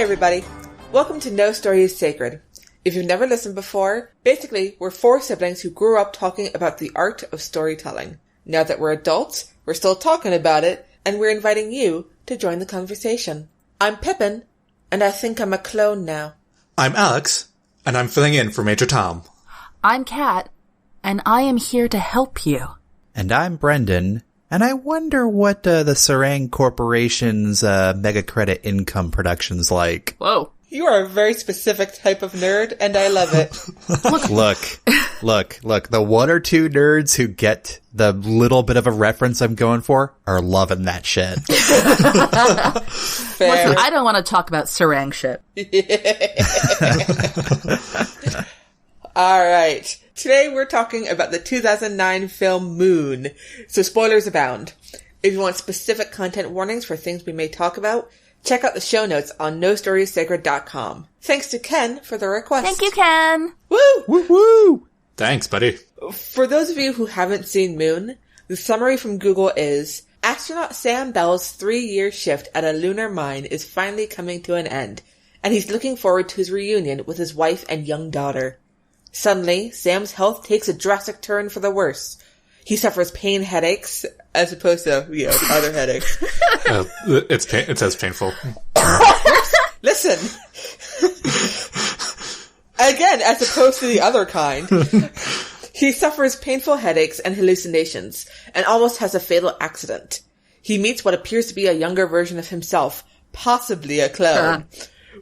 Hi, everybody. Welcome to No Story is Sacred. If you've never listened before, basically, we're four siblings who grew up talking about the art of storytelling. Now that we're adults, we're still talking about it, and we're inviting you to join the conversation. I'm Pippin, and I think I'm a clone now. I'm Alex, and I'm filling in for Major Tom. I'm Kat, and I am here to help you. And I'm Brendan, and I wonder what the Sarang Corporation's mega credit income production's like. Whoa. You are a very specific type of nerd, and I love it. Look. The one or two nerds who get the little bit of a reference I'm going for are loving that shit. Fair. Listen, I don't want to talk about Sarang shit. All right. Today we're talking about the 2009 film Moon, so spoilers abound. If you want specific content warnings for things we may talk about, check out the show notes on nostoriessacred.com. Thanks to Ken for the request. Thank you, Ken. Woo! Woo woo! Thanks, buddy. For those of you who haven't seen Moon, the summary from Google is, astronaut Sam Bell's 3-year shift at a lunar mine is finally coming to an end, and he's looking forward to his reunion with his wife and young daughter. Suddenly, Sam's health takes a drastic turn for the worse. He suffers pain headaches, as opposed to, other headaches. It's as painful. Listen! Again, as opposed to the other kind. He suffers painful headaches and hallucinations, and almost has a fatal accident. He meets what appears to be a younger version of himself, possibly a clone.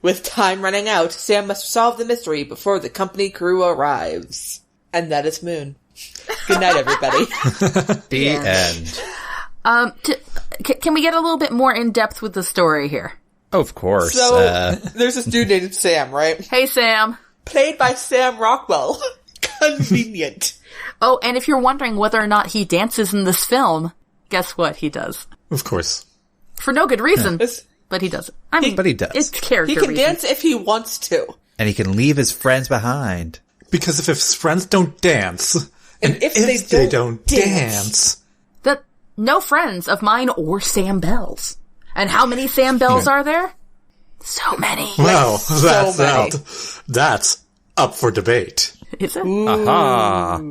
With time running out, Sam must solve the mystery before the company crew arrives. And that is Moon. Good night, everybody. The end. Can we get a little bit more in-depth with the story here? Of course. So, there's this dude named Sam, right? Hey, Sam. Played by Sam Rockwell. Convenient. Oh, and if you're wondering whether or not he dances in this film, guess what? He does. Of course. For no good reason, It's- but he does. I mean, But he does. It's character He can reasons. dance if he wants to. And he can leave his friends behind. Because if his friends don't dance, and if they don't dance... That no friends of mine or Sam Bell's. And how many Sam Bells are there? So many. Well, so many. That's up for debate. Is it? Aha.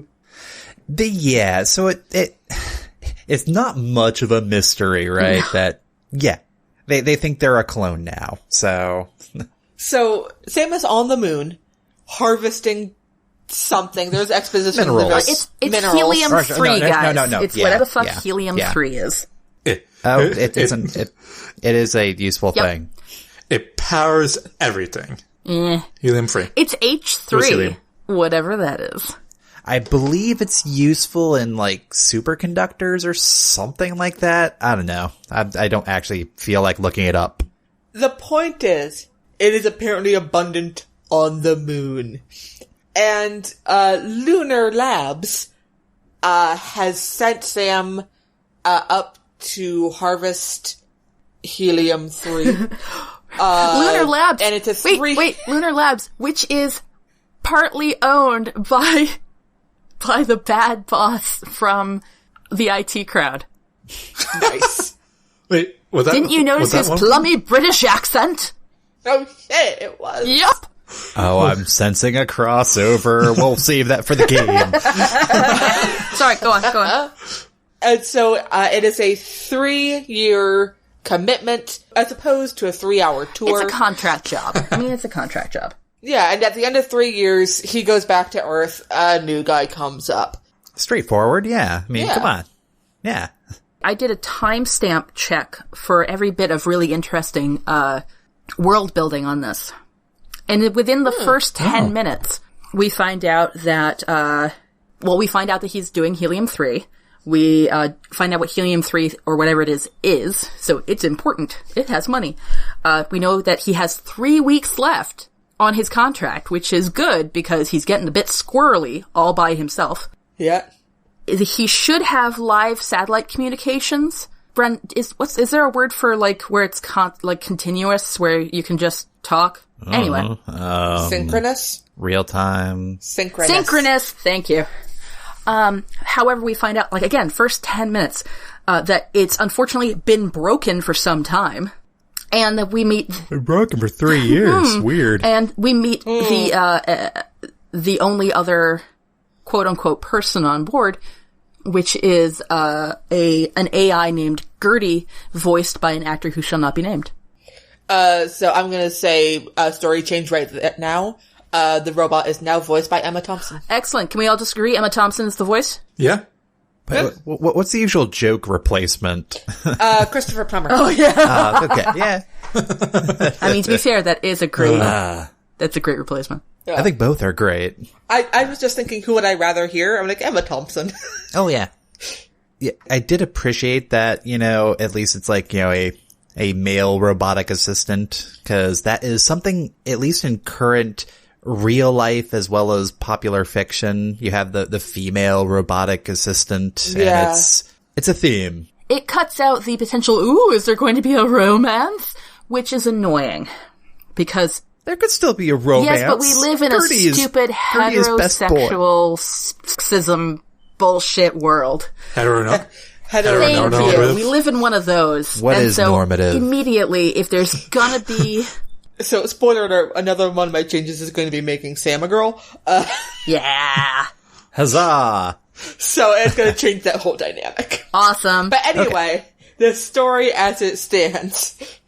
So it's not much of a mystery, right? They think they're a clone now, so... So, Sam is on the moon, harvesting something. There's exposition. Minerals. It's minerals. helium-3, guys. No. It's Yeah, whatever the fuck yeah, helium-3 is. It is a useful thing. It powers everything. Helium-free. It's What's H3, helium? whatever that is. I believe it's useful in, superconductors or something like that. I don't know. I don't actually feel like looking it up. The point is, it is apparently abundant on the moon. And, Lunar Labs, has sent Sam, up to harvest helium-3. Lunar Labs. And it's a Wait, Lunar Labs, which is partly owned by the bad boss from the IT crowd. Nice. Wait, was that... Didn't you notice his plummy British accent? Oh shit, it was. Yup. Oh, I'm sensing a crossover. We'll save that for the game. Sorry, go on. And so, it is a 3-year commitment, as opposed to a 3-hour tour. It's a contract job. It's a contract job. Yeah, and at the end of 3 years, he goes back to Earth, a new guy comes up. Straightforward, yeah. Come on. Yeah. I did a timestamp check for every bit of really interesting world building on this. And within the first 10 minutes, we find out that, that he's doing helium-3. We find out what helium-3, or whatever it is, so it's important. It has money. We know that he has 3 weeks left on his contract, which is good because he's getting a bit squirrely all by himself. Yeah. He should have live satellite communications. Brent, is there a word for where it's continuous, where you can just talk? Anyway. Synchronous? Real time. Synchronous. Thank you. However, we find out, again, first 10 minutes, that it's unfortunately been broken for some time. And that we meet... We're broken for 3 years. Weird. And we meet the only other quote-unquote person on board, which is an AI named Gertie, voiced by an actor who shall not be named. So I'm gonna say story change right now. The robot is now voiced by Emma Thompson. Excellent. Can we all just agree Emma Thompson is the voice? Yeah. What's the usual joke replacement? Christopher Plummer. Oh, yeah. Okay, yeah. I mean, to be fair, that is a great... that's a great replacement. Yeah. I think both are great. I was just thinking, who would I rather hear? I'm like, Emma Thompson. Oh, yeah. Yeah, I did appreciate that, at least it's like, a male robotic assistant, because that is something, at least in current real life as well as popular fiction, you have the female robotic assistant, and it's a theme. It cuts out the potential, is there going to be a romance? Which is annoying, because... There could still be a romance. Yes, but we live in a stupid heterosexual sexism bullshit world. Heteronormative. Thank you. We live in one of those. What is normative? Immediately, if there's gonna be... So, spoiler alert, another one of my changes is going to be making Sam a girl. Yeah. Huzzah! So it's going to change that whole dynamic. Awesome. But anyway, the story as it stands.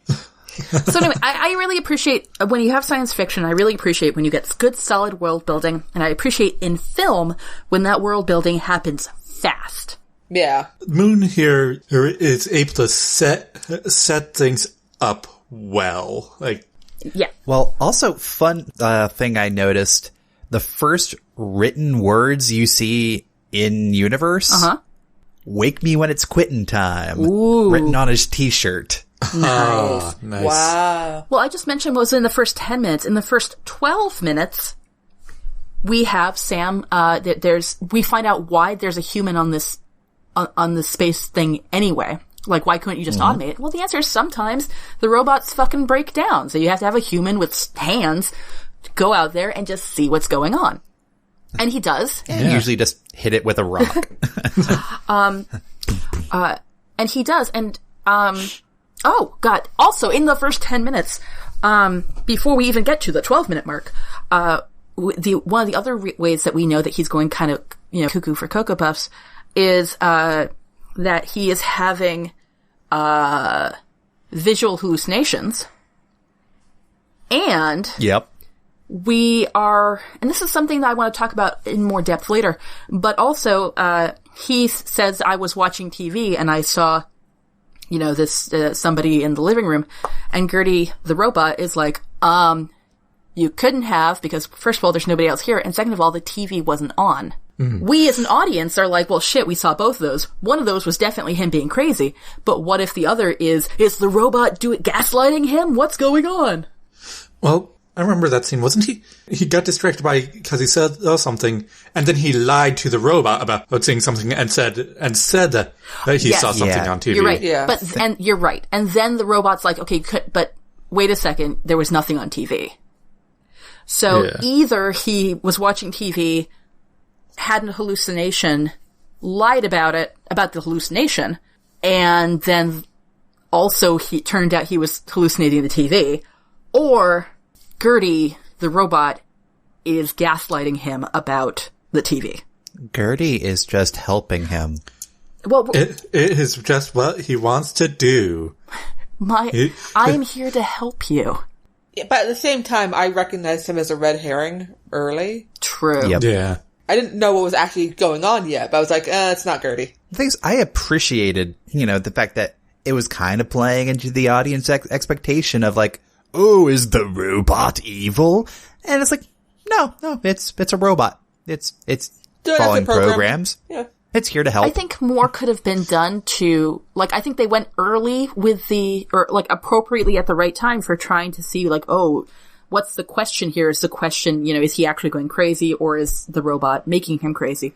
So anyway, I really appreciate, when you have science fiction, I really appreciate when you get good, solid world building, and I appreciate in film when that world building happens fast. Yeah. Moon here is able to set things up well. Yeah. Well, also, fun thing I noticed, the first written words you see in universe, wake me when it's quitting time, written on his t-shirt. Nice. Nice. Wow. Well, I just mentioned what was in the first 10 minutes. In the first 12 minutes, we have Sam, we find out why there's a human on this space thing anyway. Like, why couldn't you just automate it? Well, the answer is sometimes the robots fucking break down. So you have to have a human with hands to go out there and just see what's going on. And he does. Yeah. Usually just hit it with a rock. And he does. And, oh, God. Also, in the first 10 minutes, before we even get to the 12-minute mark, one of the other ways that we know that he's going kind of, cuckoo for Cocoa Puffs is, that he is having, visual hallucinations. And. Yep. We are, and this is something that I want to talk about in more depth later, but also, he says, I was watching TV and I saw, this, somebody in the living room, and Gertie, the robot, is like, you couldn't have, because first of all, there's nobody else here, and second of all, the TV wasn't on. Mm-hmm. We as an audience are like, well shit, we saw both of those. One of those was definitely him being crazy, but what if the other is the robot gaslighting him? What's going on? Well, I remember that scene, wasn't he? He got distracted because he saw something, and then he lied to the robot about seeing something and said that he saw something on TV. You're right. Yeah. And you're right. And then the robot's like, okay, but wait a second, there was nothing on TV. So either he was watching TV, had a hallucination, lied about the hallucination, and then also he turned out he was hallucinating the TV, or Gertie, the robot, is gaslighting him about the TV. Gertie is just helping him. Well, it is just what he wants to do. I am here to help you. Yeah, but at the same time, I recognized him as a red herring early. True. Yep. Yeah. I didn't know what was actually going on yet, but I was like, it's not Gertie. The thing is, I appreciated, the fact that it was kind of playing into the audience expectation of like, oh, is the robot evil? And it's like, no, it's a robot. It's following programs. Yeah. It's here to help. I think more could have been done to, I think they went early with appropriately at the right time for trying to see, what's the question here? Is the question, is he actually going crazy, or is the robot making him crazy?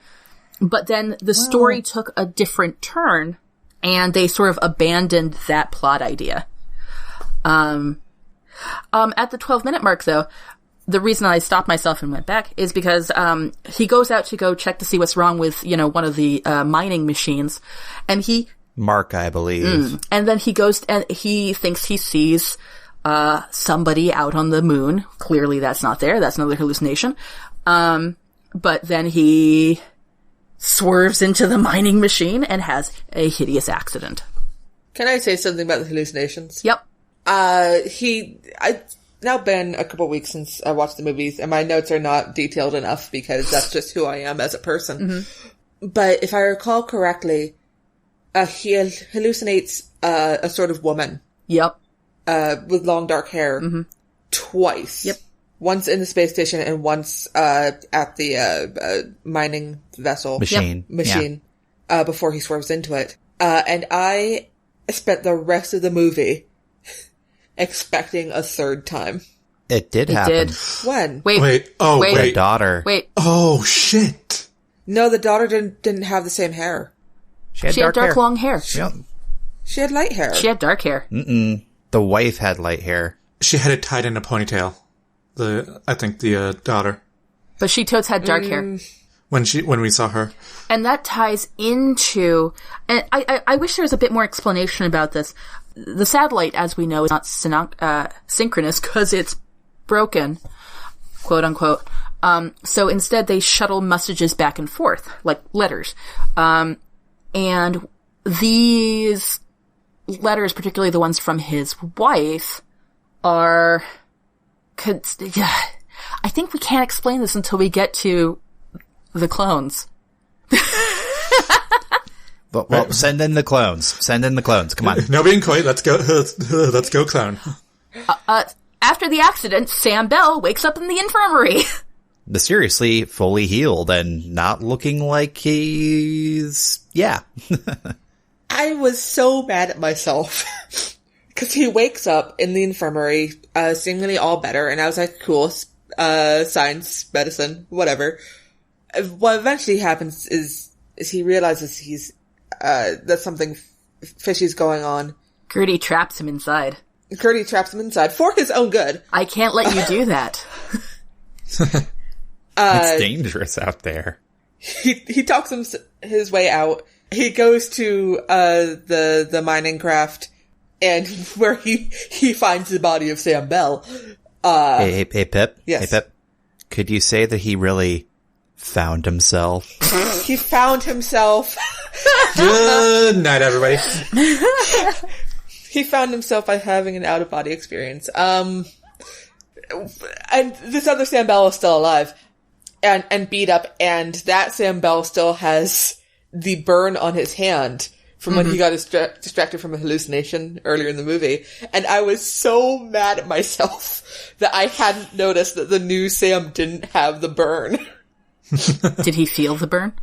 But then the story took a different turn, and they sort of abandoned that plot idea. At the 12-minute mark, though, the reason I stopped myself and went back is because, he goes out to go check to see what's wrong with, one of the, mining machines, and he Mark, I believe. And then he goes and he thinks he sees somebody out on the moon. Clearly that's not there. That's another hallucination. But then he swerves into the mining machine and has a hideous accident. Can I say something about the hallucinations? Yep. It's now been a couple weeks since I watched the movies, and my notes are not detailed enough because that's just who I am as a person. But if I recall correctly, he hallucinates a sort of woman. Yep. With long dark hair. Twice. Yep. Once in the space station and once at the mining vessel. Machine. Before he swerves into it. And I spent the rest of the movie expecting a third time. It did happen. When? Wait. Oh, wait. The daughter. Wait. Oh, shit. No, the daughter didn't have the same hair. She had dark hair. long hair. Yep. She had light hair. She had dark hair. The wife had light hair. She had it tied in a ponytail. I think the daughter. But she totes had dark hair. When we saw her. And that ties into, and I wish there was a bit more explanation about this. The satellite, as we know, is not synchronous because it's broken, quote unquote. So instead they shuttle messages back and forth, like letters. And these letters, particularly the ones from his wife, are, I think we can't explain this until we get to the clones. Well, send in the clones. Send in the clones. Come on. No being coy. Let's go. Let's go, clown. After the accident, Sam Bell wakes up in the infirmary. Mysteriously fully healed and not looking like he's... Yeah. I was so mad at myself. Because he wakes up in the infirmary, seemingly all better, and I was like, cool, science, medicine, whatever. What eventually happens is he realizes that something fishy's going on. Gertie traps him inside. Gertie traps him inside for his own good. I can't let you do that. It's dangerous out there. He talks his way out. He goes to the mining craft, and where he finds the body of Sam Bell. Hey, Pip. Yes. Hey, Pip. Could you say that he really found himself? He found himself. Good night, everybody. He found himself by having an out-of-body experience. And this other Sam Bell is still alive and beat up, and that Sam Bell still has the burn on his hand from when he got distracted from a hallucination earlier in the movie. And I was so mad at myself that I hadn't noticed that the new Sam didn't have the burn. Did he feel the burn?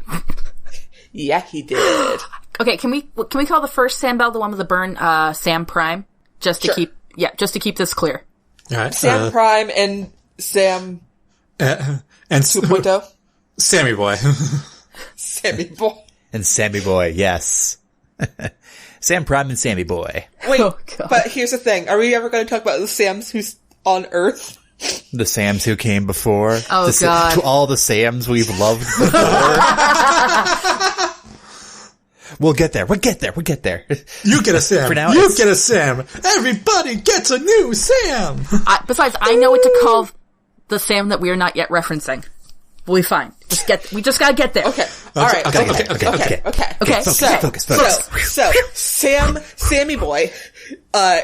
Yeah, he did. Okay, can we call the first Sam Bell, the one with the burn, Sam Prime? Just to keep this clear. All right. Sam Prime and Sam and 2.0. Sammy Boy. Sammy Boy. And Sammy Boy, yes. Sam Prime and Sammy Boy. Wait, Oh, God. but here's the thing. Are we ever going to talk about the Sams who's on Earth? The Sams who came before. Oh, God. To all the Sams we've loved before. We'll get there. We'll get there. You get a Sam. For now, you get a Sam. Everybody gets a new Sam. Besides, I know what to call the Sam that we are not yet referencing. We'll be fine. We just gotta get there. Okay. All right. Okay. So Sammy Boy,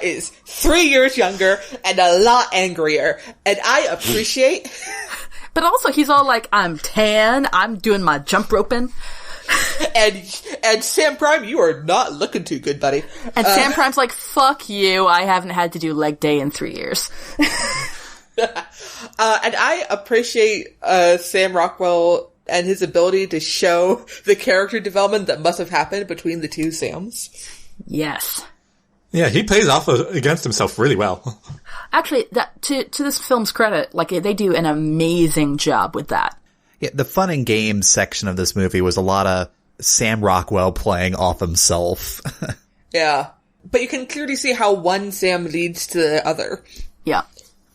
is 3 years younger and a lot angrier, and I appreciate. But also, he's all like, I'm tan, I'm doing my jump roping. And Sam Prime, you are not looking too good, buddy. And Sam Prime's like, fuck you, I haven't had to do leg day in 3 years. And I appreciate Sam Rockwell and his ability to show the character development that must have happened between the two Sams. Yes. Yeah, he plays off against himself really well. Actually, that to this film's credit, like, they do an amazing job with that. Yeah, the fun and games section of this movie was a lot of Sam Rockwell playing off himself. Yeah. But you can clearly see how one Sam leads to the other. Yeah.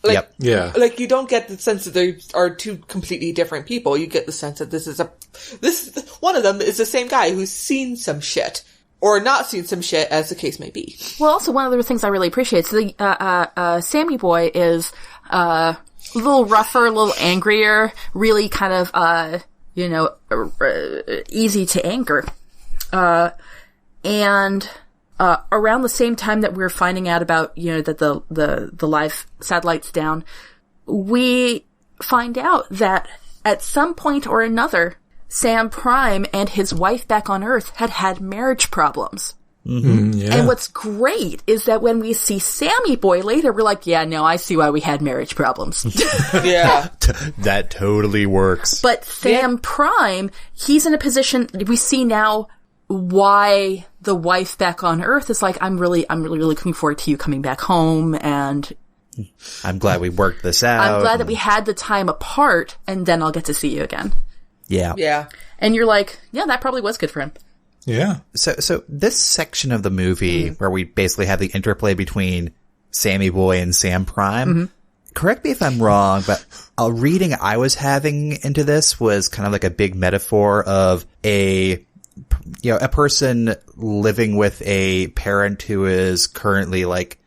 Like, Yep. Yeah. Like, you don't get the sense that they are two completely different people. You get the sense that this one of them is the same guy who's seen some shit. or not seen some shit, as the case may be. Well, also one of the things I really appreciate, so the, Sammy Boy is, a little rougher, a little angrier, really kind of, easy to anger. And around the same time that we're finding out about, that the live satellite's down, we find out that at some point or another, Sam Prime and his wife back on Earth had marriage problems. Mm-hmm, yeah. And what's great is that when we see Sammy Boy later, we're like, yeah, no, I see why we had marriage problems. Yeah. That totally works. But Sam Prime, he's in a position, we see now why the wife back on Earth is like, I'm really looking forward to you coming back home, and I'm glad we worked this out. I'm glad that we had the time apart, and then I'll get to see you again. Yeah. Yeah. And you're like, yeah, that probably was good for him. Yeah. So this section of the movie where we basically have the interplay between Sammy Boy and Sam Prime, correct me if I'm wrong, but a reading I was having into this was kind of like a big metaphor of a person living with a parent who is currently like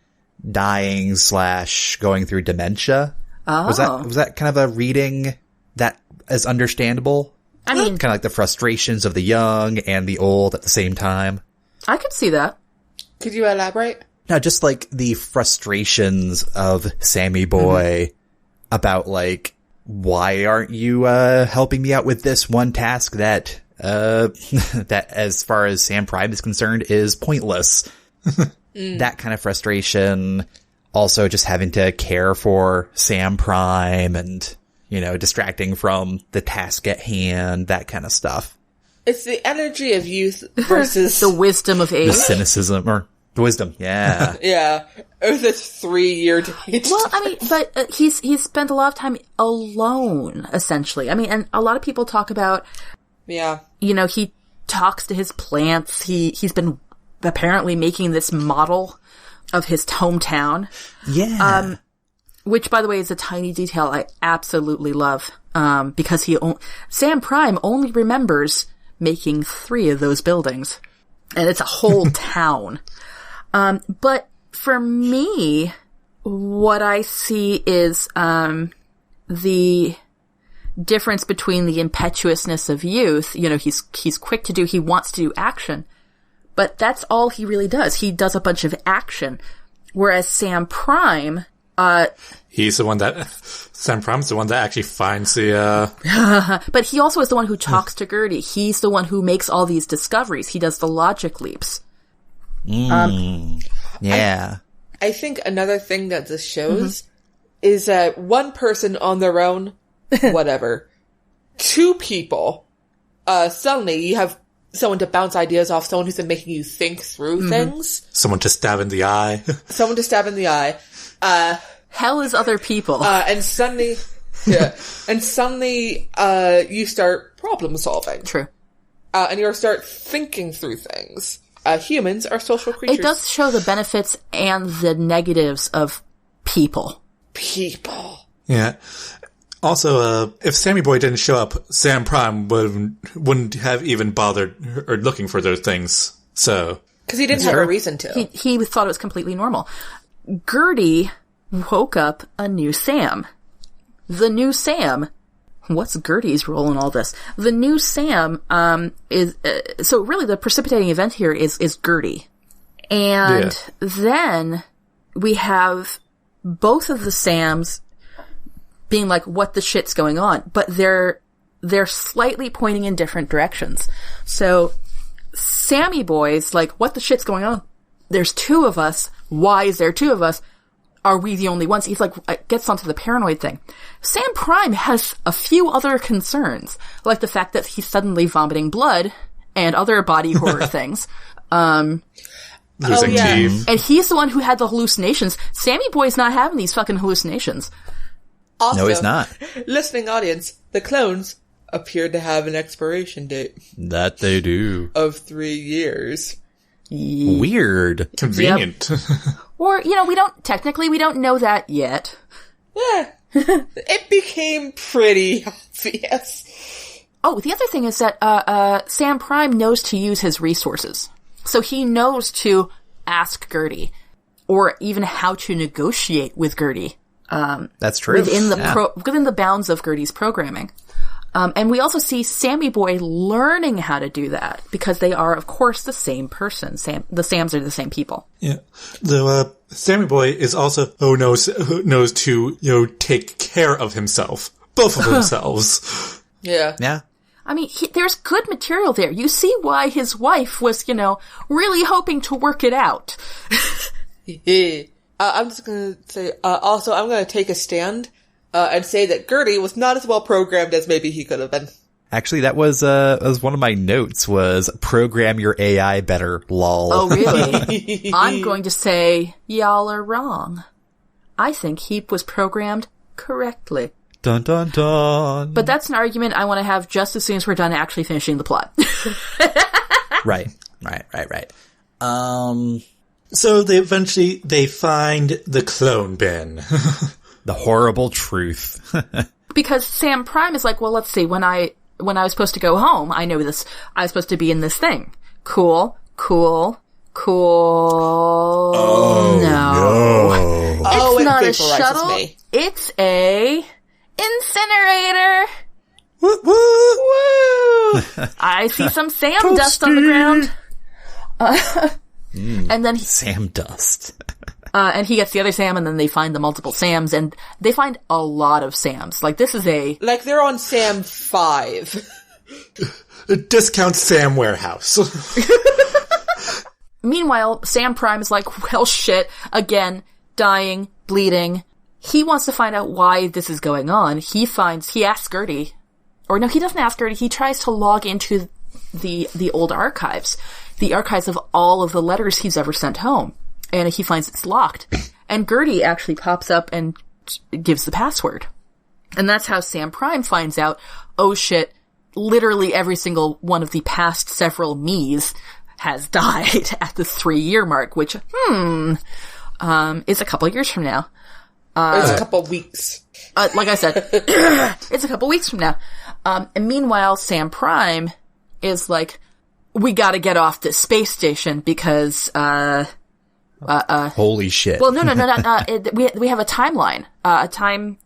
dying / going through dementia. Oh. Was that kind of a reading that is understandable? I mean, kind of like the frustrations of the young and the old at the same time. I could see that. Could you elaborate? No, just like the frustrations of Sammy Boy about like, why aren't you helping me out with this one task that that as far as Sam Prime is concerned is pointless. That kind of frustration. Also just having to care for Sam Prime and, distracting from the task at hand, that kind of stuff. It's the energy of youth versus the wisdom of age. The cynicism or the wisdom. Yeah. Yeah. Or the 3-year date. Well, I mean, but he's spent a lot of time alone, essentially. I mean, and a lot of people talk about, yeah, he talks to his plants. He's been apparently making this model of his hometown. Yeah. Which, by the way, is a tiny detail I absolutely love. Because Sam Prime only remembers making 3 of those buildings. And it's a whole town. But for me, what I see is, the difference between the impetuousness of youth. He's quick to do, he wants to do action. But that's all he really does. He does a bunch of action. Whereas Sam Prime, Sam Prime's the one that actually finds the, but he also is the one who talks to Gertie. He's the one who makes all these discoveries. He does the logic leaps. Yeah. I think another thing that this shows is that one person on their own, whatever. 2 people, suddenly you have someone to bounce ideas off, someone who's been making you think through things. someone to stab in the eye. Someone to stab in the eye. Hell is other people. And suddenly, you start problem solving. True. And you start thinking through things. Humans are social creatures. It does show the benefits and the negatives of people. Yeah. Also, if Sammy Boy didn't show up, Sam Prime wouldn't have even bothered or looking for those things. So, because he didn't have a reason to. He thought it was completely normal. Gertie woke up a new Sam. The new Sam. What's Gertie's role in all this? The new Sam is so really the precipitating event here is Gertie, and then we have both of the Sams being like, "What the shit's going on?" But they're slightly pointing in different directions. So Sammy Boy's like, "What the shit's going on? There's 2 of us. Why is there 2 of us? Are we the only ones?" He's like, gets onto the paranoid thing. Sam Prime has a few other concerns, like the fact that he's suddenly vomiting blood and other body horror things. Losing teeth. And he's the one who had the hallucinations. Sammy Boy's not having these fucking hallucinations. Also, No, he's not. Listening audience, the clones appear to have an expiration date That they do. of 3 years. Weird. Convenient. Or, we don't know that yet. Yeah. It became pretty obvious. Oh, the other thing is that, Sam Prime knows to use his resources. So he knows to ask Gertie, or even how to negotiate with Gertie. That's true. Within the bounds of Gertie's programming. And we also see Sammy Boy learning how to do that, because they are, of course, the same person. The Sams are the same people. Yeah. The Sammy Boy is also knows to take care of himself. Both of themselves. Yeah. Yeah. I mean, there's good material there. You see why his wife was, really hoping to work it out. I'm just going to say, also, I'm going to take a stand and say that Gertie was not as well programmed as maybe he could have been. Actually, that was one of my notes, was program your AI better, lol. Oh, really? I'm going to say, y'all are wrong. I think he was programmed correctly. Dun, dun, dun. But that's an argument I want to have just as soon as we're done actually finishing the plot. Right. So they find the clone bin. The horrible truth. Because Sam Prime is like, well, let's see, when I was supposed to go home, I know this, I was supposed to be in this thing. Cool. Oh, No. Oh, It's it not a vaporizes shuttle. me. It's a incinerator. Woo, woo. I see some Sam dust on the ground. And then Sam dust. and he gets the other Sam, and then they find the multiple Sams, and they find a lot of Sams. Like, this is a... Like, they're on Sam 5. Discount Sam warehouse. Meanwhile, Sam Prime is like, well, shit, again, dying, bleeding. He wants to find out why this is going on. He asks Gertie, or no, he doesn't ask Gertie, he tries to log into the old archives. The archives of all of the letters he's ever sent home. And he finds it's locked. And Gertie actually pops up and gives the password. And that's how Sam Prime finds out, oh shit, literally every single one of the past several me's has died at the 3-year mark, which, is a couple years from now. It's a couple weeks. Like I said, it's a couple weeks from now. And meanwhile, Sam Prime is like, we gotta get off this space station because, Holy shit. well, no. We have a timeline, a deadline.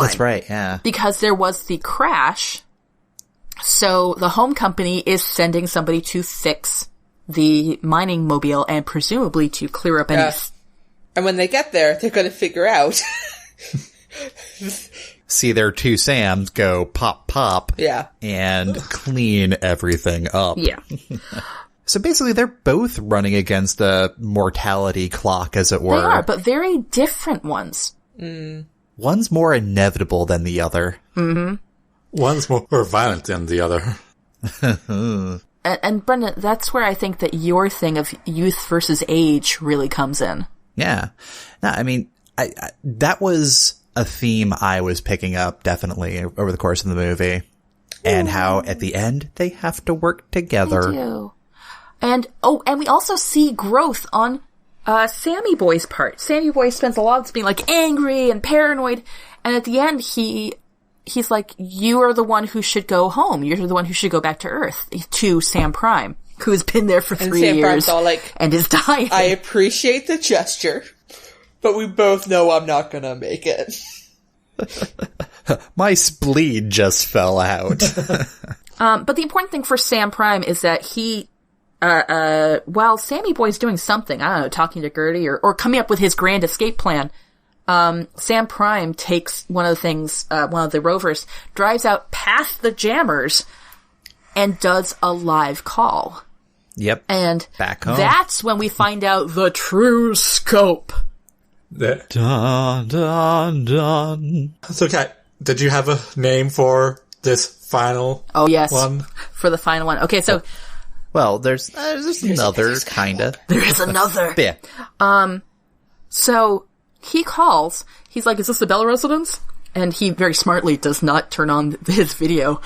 That's right, yeah. Because there was the crash. So the home company is sending somebody to fix the mining mobile and presumably to clear up any... Yeah. And when they get there, they're going to figure out. See their two Sams go pop, pop. Yeah. And clean everything up. Yeah. So basically they're both running against a mortality clock, as it were. They are, but very different ones. One's more inevitable than the other. Mm-hmm. One's more violent than the other. And Brendan, that's where I think that your thing of youth versus age really comes in. Yeah. No, I mean, I that was a theme I was picking up definitely over the course of the movie. And how at the end they have to work together. They do. And we also see growth on Sammy Boy's part. Sammy Boy spends a lot of being like angry and paranoid, and at the end he's like, you are the one who should go home. You're the one who should go back to Earth, to Sam Prime, who's been there for 3 years. Sam Prime's all like, and is dying. I appreciate the gesture, but we both know I'm not gonna make it. My spleen just fell out. But the important thing for Sam Prime is that he, while Sammy Boy's doing something, I don't know, talking to Gertie or coming up with his grand escape plan, Sam Prime takes one of the rovers, drives out past the jammers, and does a live call. Yep. And back home. That's when we find out the true scope. There. Dun, dun, dun. So, Kat, did you have a name for this final Oh, yes. one? For the final one. Okay, so... Well, there's another, kinda. There is another. Yeah. So, he calls. He's like, is this the Bell residence? And he very smartly does not turn on his video.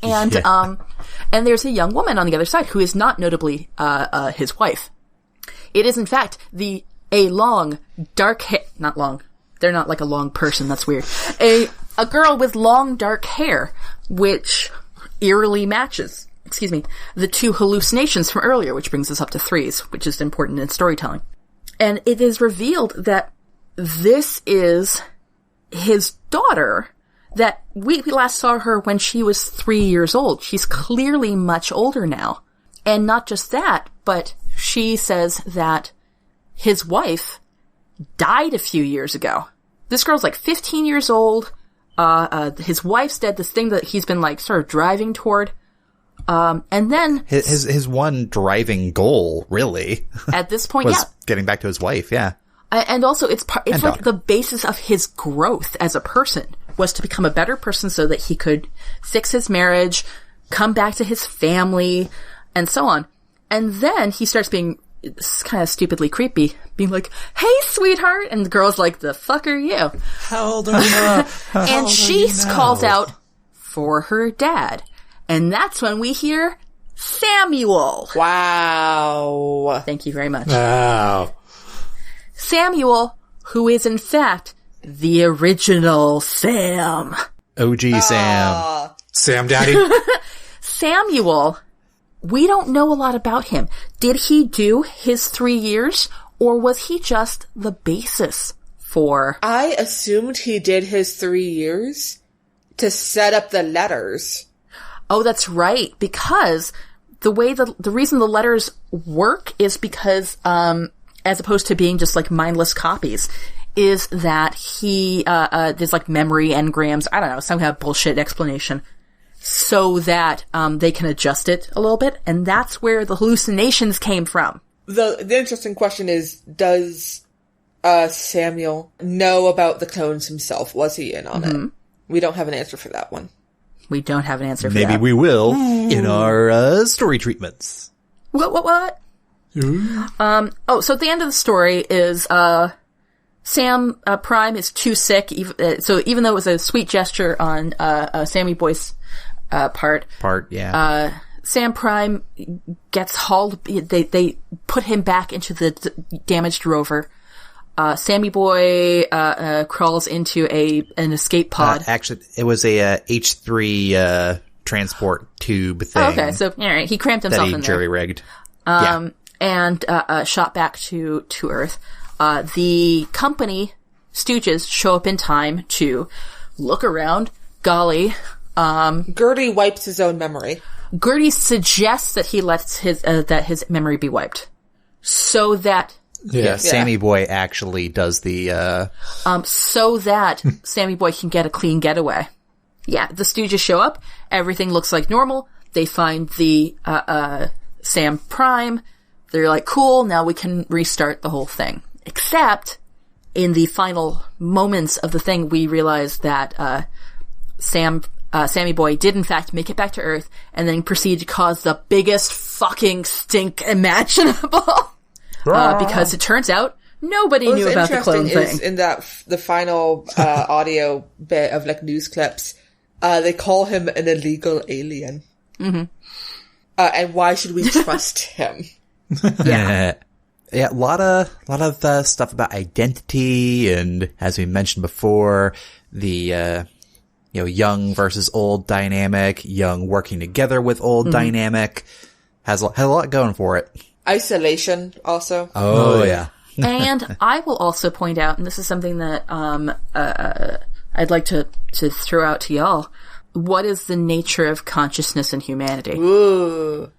And, Yeah. And there's a young woman on the other side who is not notably, his wife. It is, in fact, a long, dark hair, not long. They're not like a long person, that's weird. A girl with long, dark hair, which eerily matches the two hallucinations from earlier, which brings us up to threes, which is important in storytelling. And it is revealed that this is his daughter, that we last saw her when she was 3 years old. She's clearly much older now. And not just that, but she says that his wife died a few years ago. This girl's like 15 years old. His wife's dead, this thing that he's been like sort of driving toward. And then his one driving goal, really, at this point, was getting back to his wife. Yeah. And also it's like daughter. the basis of his growth as a person was to become a better person so that he could fix his marriage, come back to his family, and so on. And then he starts being kind of stupidly creepy, being like, "Hey, sweetheart," and the girl's like, "The fuck are you?" How old are you? And she calls out for her dad. And that's when we hear Samuel. Wow. Thank you very much. Wow. Samuel, who is in fact the original Sam. OG Sam. Sam Daddy? Samuel, we don't know a lot about him. Did he do his 3 years, or was he just the basis for... I assumed he did his 3 years to set up the letters. Oh, that's right, because the way the reason the letters work is because, as opposed to being just like mindless copies, is that he, there's like memory engrams, I don't know, some kind of bullshit explanation, so that, they can adjust it a little bit, and that's where the hallucinations came from. The interesting question is, does, Samuel know about the clones himself? Was he in on it? We don't have an answer for that one. We don't have an answer for that. Maybe we will in our story treatments. What? So at the end of the story is Sam Prime is too sick. So even though it was a sweet gesture on Sammy Boy's part, Sam Prime gets hauled. They put him back into the damaged rover. Sammy Boy crawls into an escape pod. Actually, it was a H3 transport tube thing. Oh, okay, so all right, he cramped himself in there. Jury rigged. And shot back to Earth. The company stooges show up in time to look around. Golly, Gertie wipes his own memory. Gertie suggests that he lets his memory be wiped, so that. Yeah, Sammy Boy actually does the, so that Sammy Boy can get a clean getaway. Yeah, the Stooges show up, everything looks like normal, they find the, Sam Prime, they're like, cool, now we can restart the whole thing. Except, in the final moments of the thing, we realize that, Sammy Boy did in fact make it back to Earth, and then proceed to cause the biggest fucking stink imaginable. Because it turns out nobody knew about the clone thing. In that the final audio bit of like news clips, they call him an illegal alien. Mm-hmm. And why should we trust him? Yeah, a lot of stuff about identity, and as we mentioned before, the young versus old dynamic, young working together with old dynamic, has a lot going for it. Isolation, also. Oh, yeah. And I will also point out, and this is something that I'd like to throw out to y'all, what is the nature of consciousness in humanity? Ooh.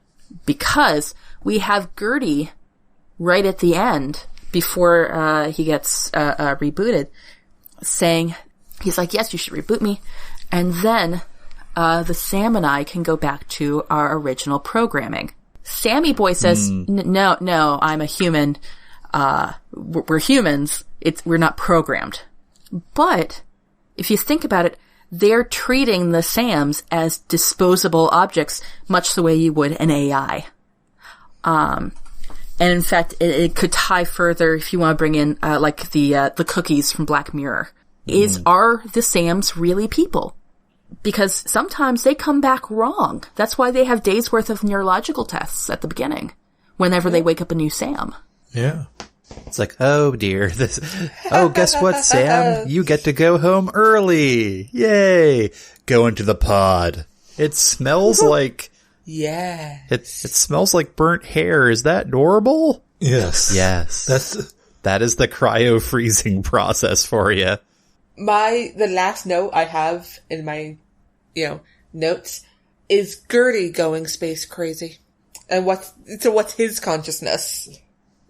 Because we have Gertie right at the end, before he gets rebooted, saying, he's like, yes, you should reboot me. And then the Sam and I can go back to our original programming. Sammy Boy says, no, I'm a human. We're humans. We're not programmed. But if you think about it, they're treating the Sams as disposable objects, much the way you would an AI. And in fact, it could tie further if you want to bring in, like the cookies from Black Mirror. Are the Sams really people? Because sometimes they come back wrong. That's why they have days worth of neurological tests at the beginning, whenever they wake up a new Sam. Yeah. It's like, oh dear, guess what, Sam? You get to go home early. Yay. Go into the pod. It smells like Yeah. It smells like burnt hair. Is that normal? Yes. Yes. That is the cryo-freezing process for you. The last note I have in my, notes is Gertie going space crazy. And what's his consciousness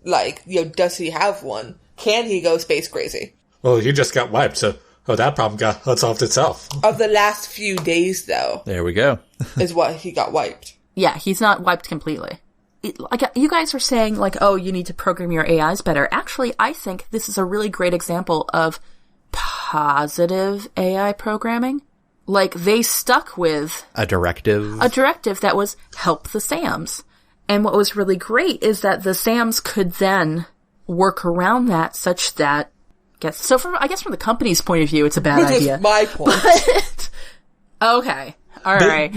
like? Does he have one? Can he go space crazy? Well, you just got wiped, so that problem got solved itself. Of the last few days, though. There we go. Is what he got wiped. Yeah, he's not wiped completely. You guys are saying, oh, you need to program your AIs better. Actually, I think this is a really great example of positive AI programming. They stuck with a directive that was help the SAMs. And what was really great is that the SAMs could then work around that such that, I guess from the company's point of view, it's a bad idea. Which is my point. But, okay. All right.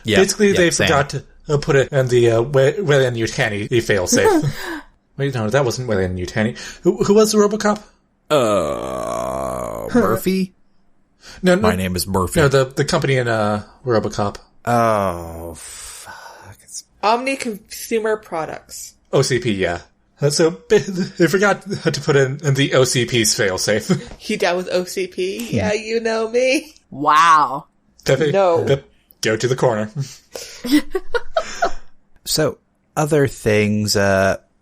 Basically, they forgot to put it in the Weyland-Yutani failsafe. Wait, no, that wasn't Weyland-Yutani. Who was the RoboCop? Murphy? No, my name is Murphy. No, the company in RoboCop. Oh, fuck. Omni Consumer Products. OCP, yeah. So they forgot to put in the OCP's failsafe. He down with OCP? Yeah, you know me. Wow. No. Go to the corner. So, other things,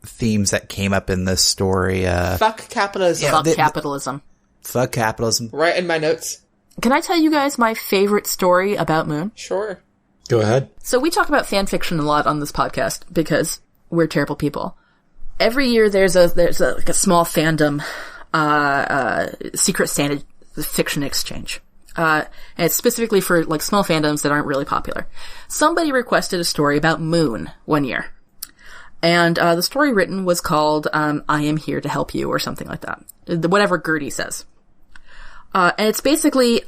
themes that came up in this story. Fuck capitalism. Fuck capitalism. Fuck capitalism. Right in my notes. Can I tell you guys my favorite story about Moon? Sure. Go ahead. So we talk about fan fiction a lot on this podcast because we're terrible people. Every year there's a small fandom, Secret Santa fiction exchange. And it's specifically for small fandoms that aren't really popular. Somebody requested a story about Moon one year. And the story written was called I Am Here to Help You or something like that. Whatever Gertie says. And it's basically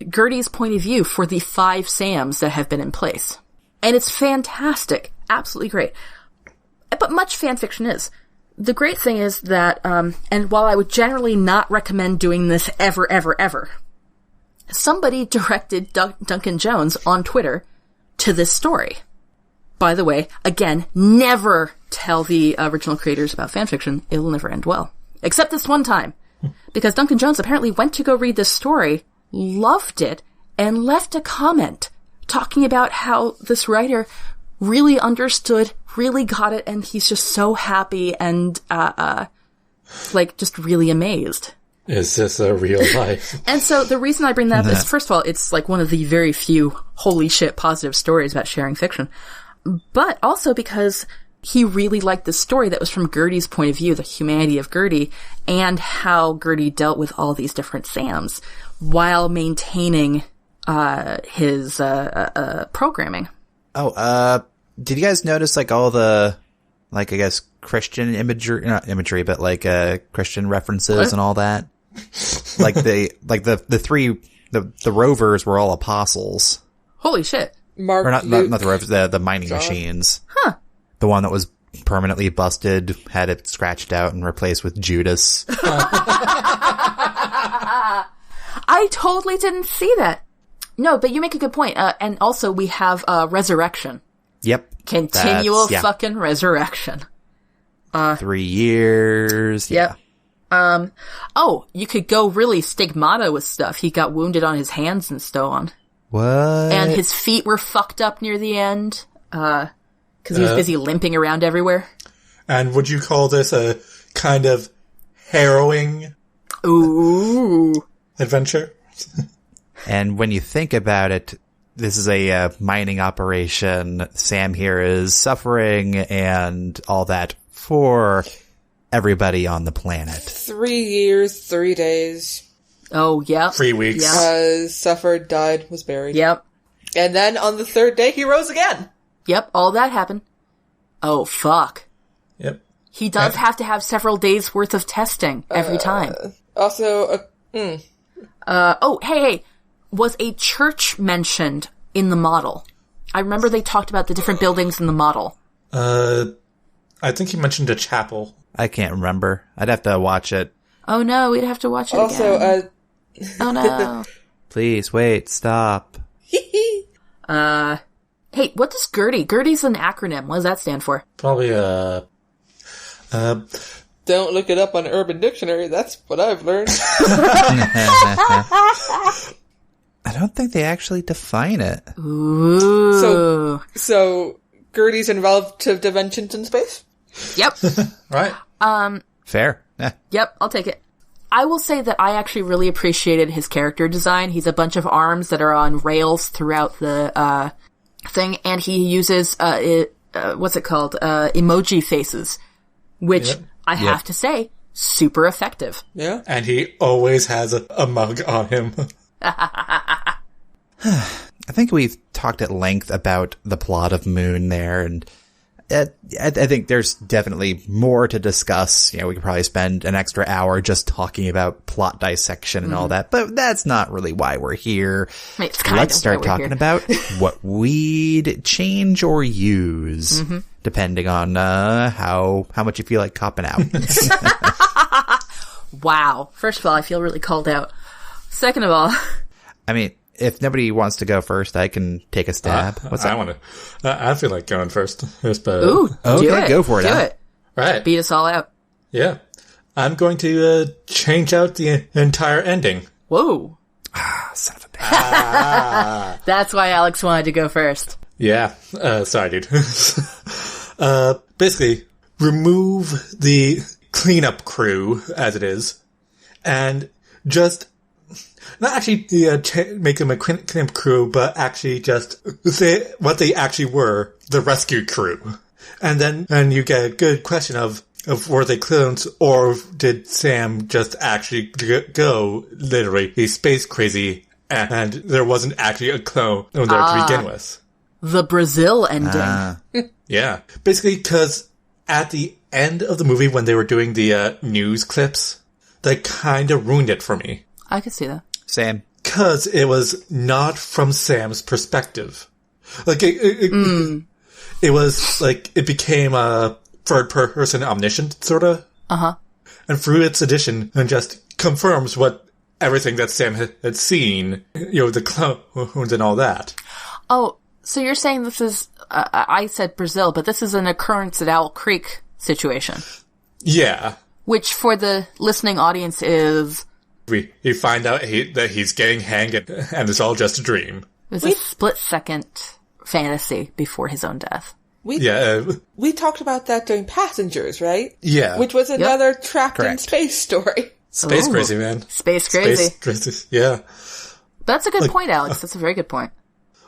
Gertie's point of view for the 5 SAMs that have been in place. And it's fantastic. Absolutely great. But much fan fiction is. The great thing is that, and while I would generally not recommend doing this ever, ever, ever, somebody directed Duncan Jones on Twitter to this story. By the way, again, never tell the original creators about fanfiction. It will never end well. Except this one time. Because Duncan Jones apparently went to go read this story, loved it, and left a comment talking about how this writer really understood, really got it, and he's just so happy and, just really amazed. Is this a real life? And so the reason I bring that up is, first of all, it's one of the very few holy shit positive stories about sharing fiction. But also because he really liked the story that was from Gertie's point of view, the humanity of Gertie, and how Gertie dealt with all these different SAMs while maintaining his programming. Oh, did you guys notice all the I guess Christian imagery, not imagery, but Christian references and all that? The rovers were all apostles. Holy shit. Or not the rovers, the mining machines. Huh. The one that was permanently busted, had it scratched out and replaced with Judas. I totally didn't see that. No, but you make a good point. And also we have resurrection. Yep. Continual fucking resurrection. 3 years. Yep. You could go really stigmata with stuff. He got wounded on his hands and so on. What? And his feet were fucked up near the end. Because he was busy limping around everywhere. And would you call this a kind of harrowing adventure? And when you think about it, this is a mining operation. Sam here is suffering and all that for everybody on the planet. 3 years, 3 days. Oh, yeah. 3 weeks. Yep. Suffered, died, was buried. Yep. And then on the 3rd day, he rose again. Yep, all that happened. Oh, fuck. Yep. He does have to have several days worth of testing every time. Also, hey. Was a church mentioned in the model? I remember they talked about the different buildings in the model. I think you mentioned a chapel. I can't remember. I'd have to watch it. Oh no, we'd have to watch it again. Oh no. Please, wait, stop. Hey, what does GERTY? GERTY's an acronym. What does that stand for? Probably, Don't look it up on Urban Dictionary. That's what I've learned. I don't think they actually define it. Ooh. So GERTY's in relative dimensions in space? Yep. right. Fair. Yeah. Yep, I'll take it. I will say that I actually really appreciated his character design. He's a bunch of arms that are on rails throughout the thing, and he uses what's it called? Emoji faces, which I have to say, super effective. Yeah. And he always has a mug on him. I think we've talked at length about the plot of Moon there, and I think there's definitely more to discuss. You know, we could probably spend an extra hour just talking about plot dissection and all that, but that's not really why we're here. Let's start talking about what we'd change or use, depending on how much you feel like copping out. Wow. First of all, I feel really called out. Second of all... I mean, if nobody wants to go first, I can take a stab. What's I up? want to. I feel like going first. Ooh, okay, do it. go for it. Do Huh? it. Right. Beat us all out. Yeah. I'm going to change out the entire ending. Whoa. Son of a bitch. That's why Alex wanted to go first. Yeah. Sorry, dude. Basically, remove the cleanup crew as it is, and just not actually make them a cleanup crew, but actually just say what they actually were, the rescue crew. And then you get a good question of were they clones, or did Sam just actually go literally he's space crazy and there wasn't actually a clone there to begin with. The Brazil ending. Yeah. Basically, because at the end of the movie when they were doing the news clips, they kind of ruined it for me. I could see that. Sam. Because it was not from Sam's perspective. Like, it was like, it became a third person omniscient, sort of. Uh-huh. And through its addition, and just confirms what everything that Sam had seen, the clones and all that. Oh, so you're saying this is, I said Brazil, but this is an occurrence at Owl Creek situation. Yeah. Which for the listening audience is... We find out that he's getting hanged and it's all just a dream. It was a split-second fantasy before his own death. We talked about that during Passengers, right? Yeah. Which was another trapped in space story. Space crazy, man. Space crazy. Space crazy, yeah. That's a good point, Alex. That's a very good point.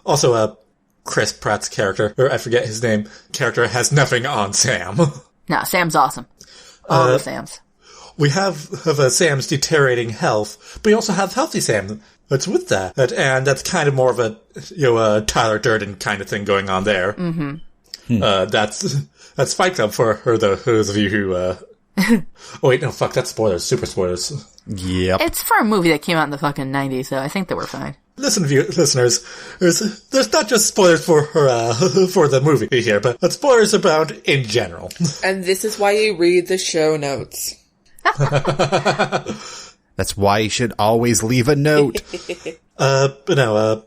Also, Chris Pratt's character, or I forget his name, character has nothing on Sam. No, Sam's awesome. All the Sams. We have Sam's deteriorating health, but we also have healthy Sam that's with that. And that's kind of more of a Tyler Durden kind of thing going on there. Mm-hmm. That's Fight Club for those of you who, oh wait, no, fuck, that's spoilers, super spoilers. Yep. It's for a movie that came out in the fucking 90s, so I think that we're fine. Listen, listeners, there's not just spoilers for the movie here, but spoilers about in general. And this is why you read the show notes. That's why you should always leave a note. But no,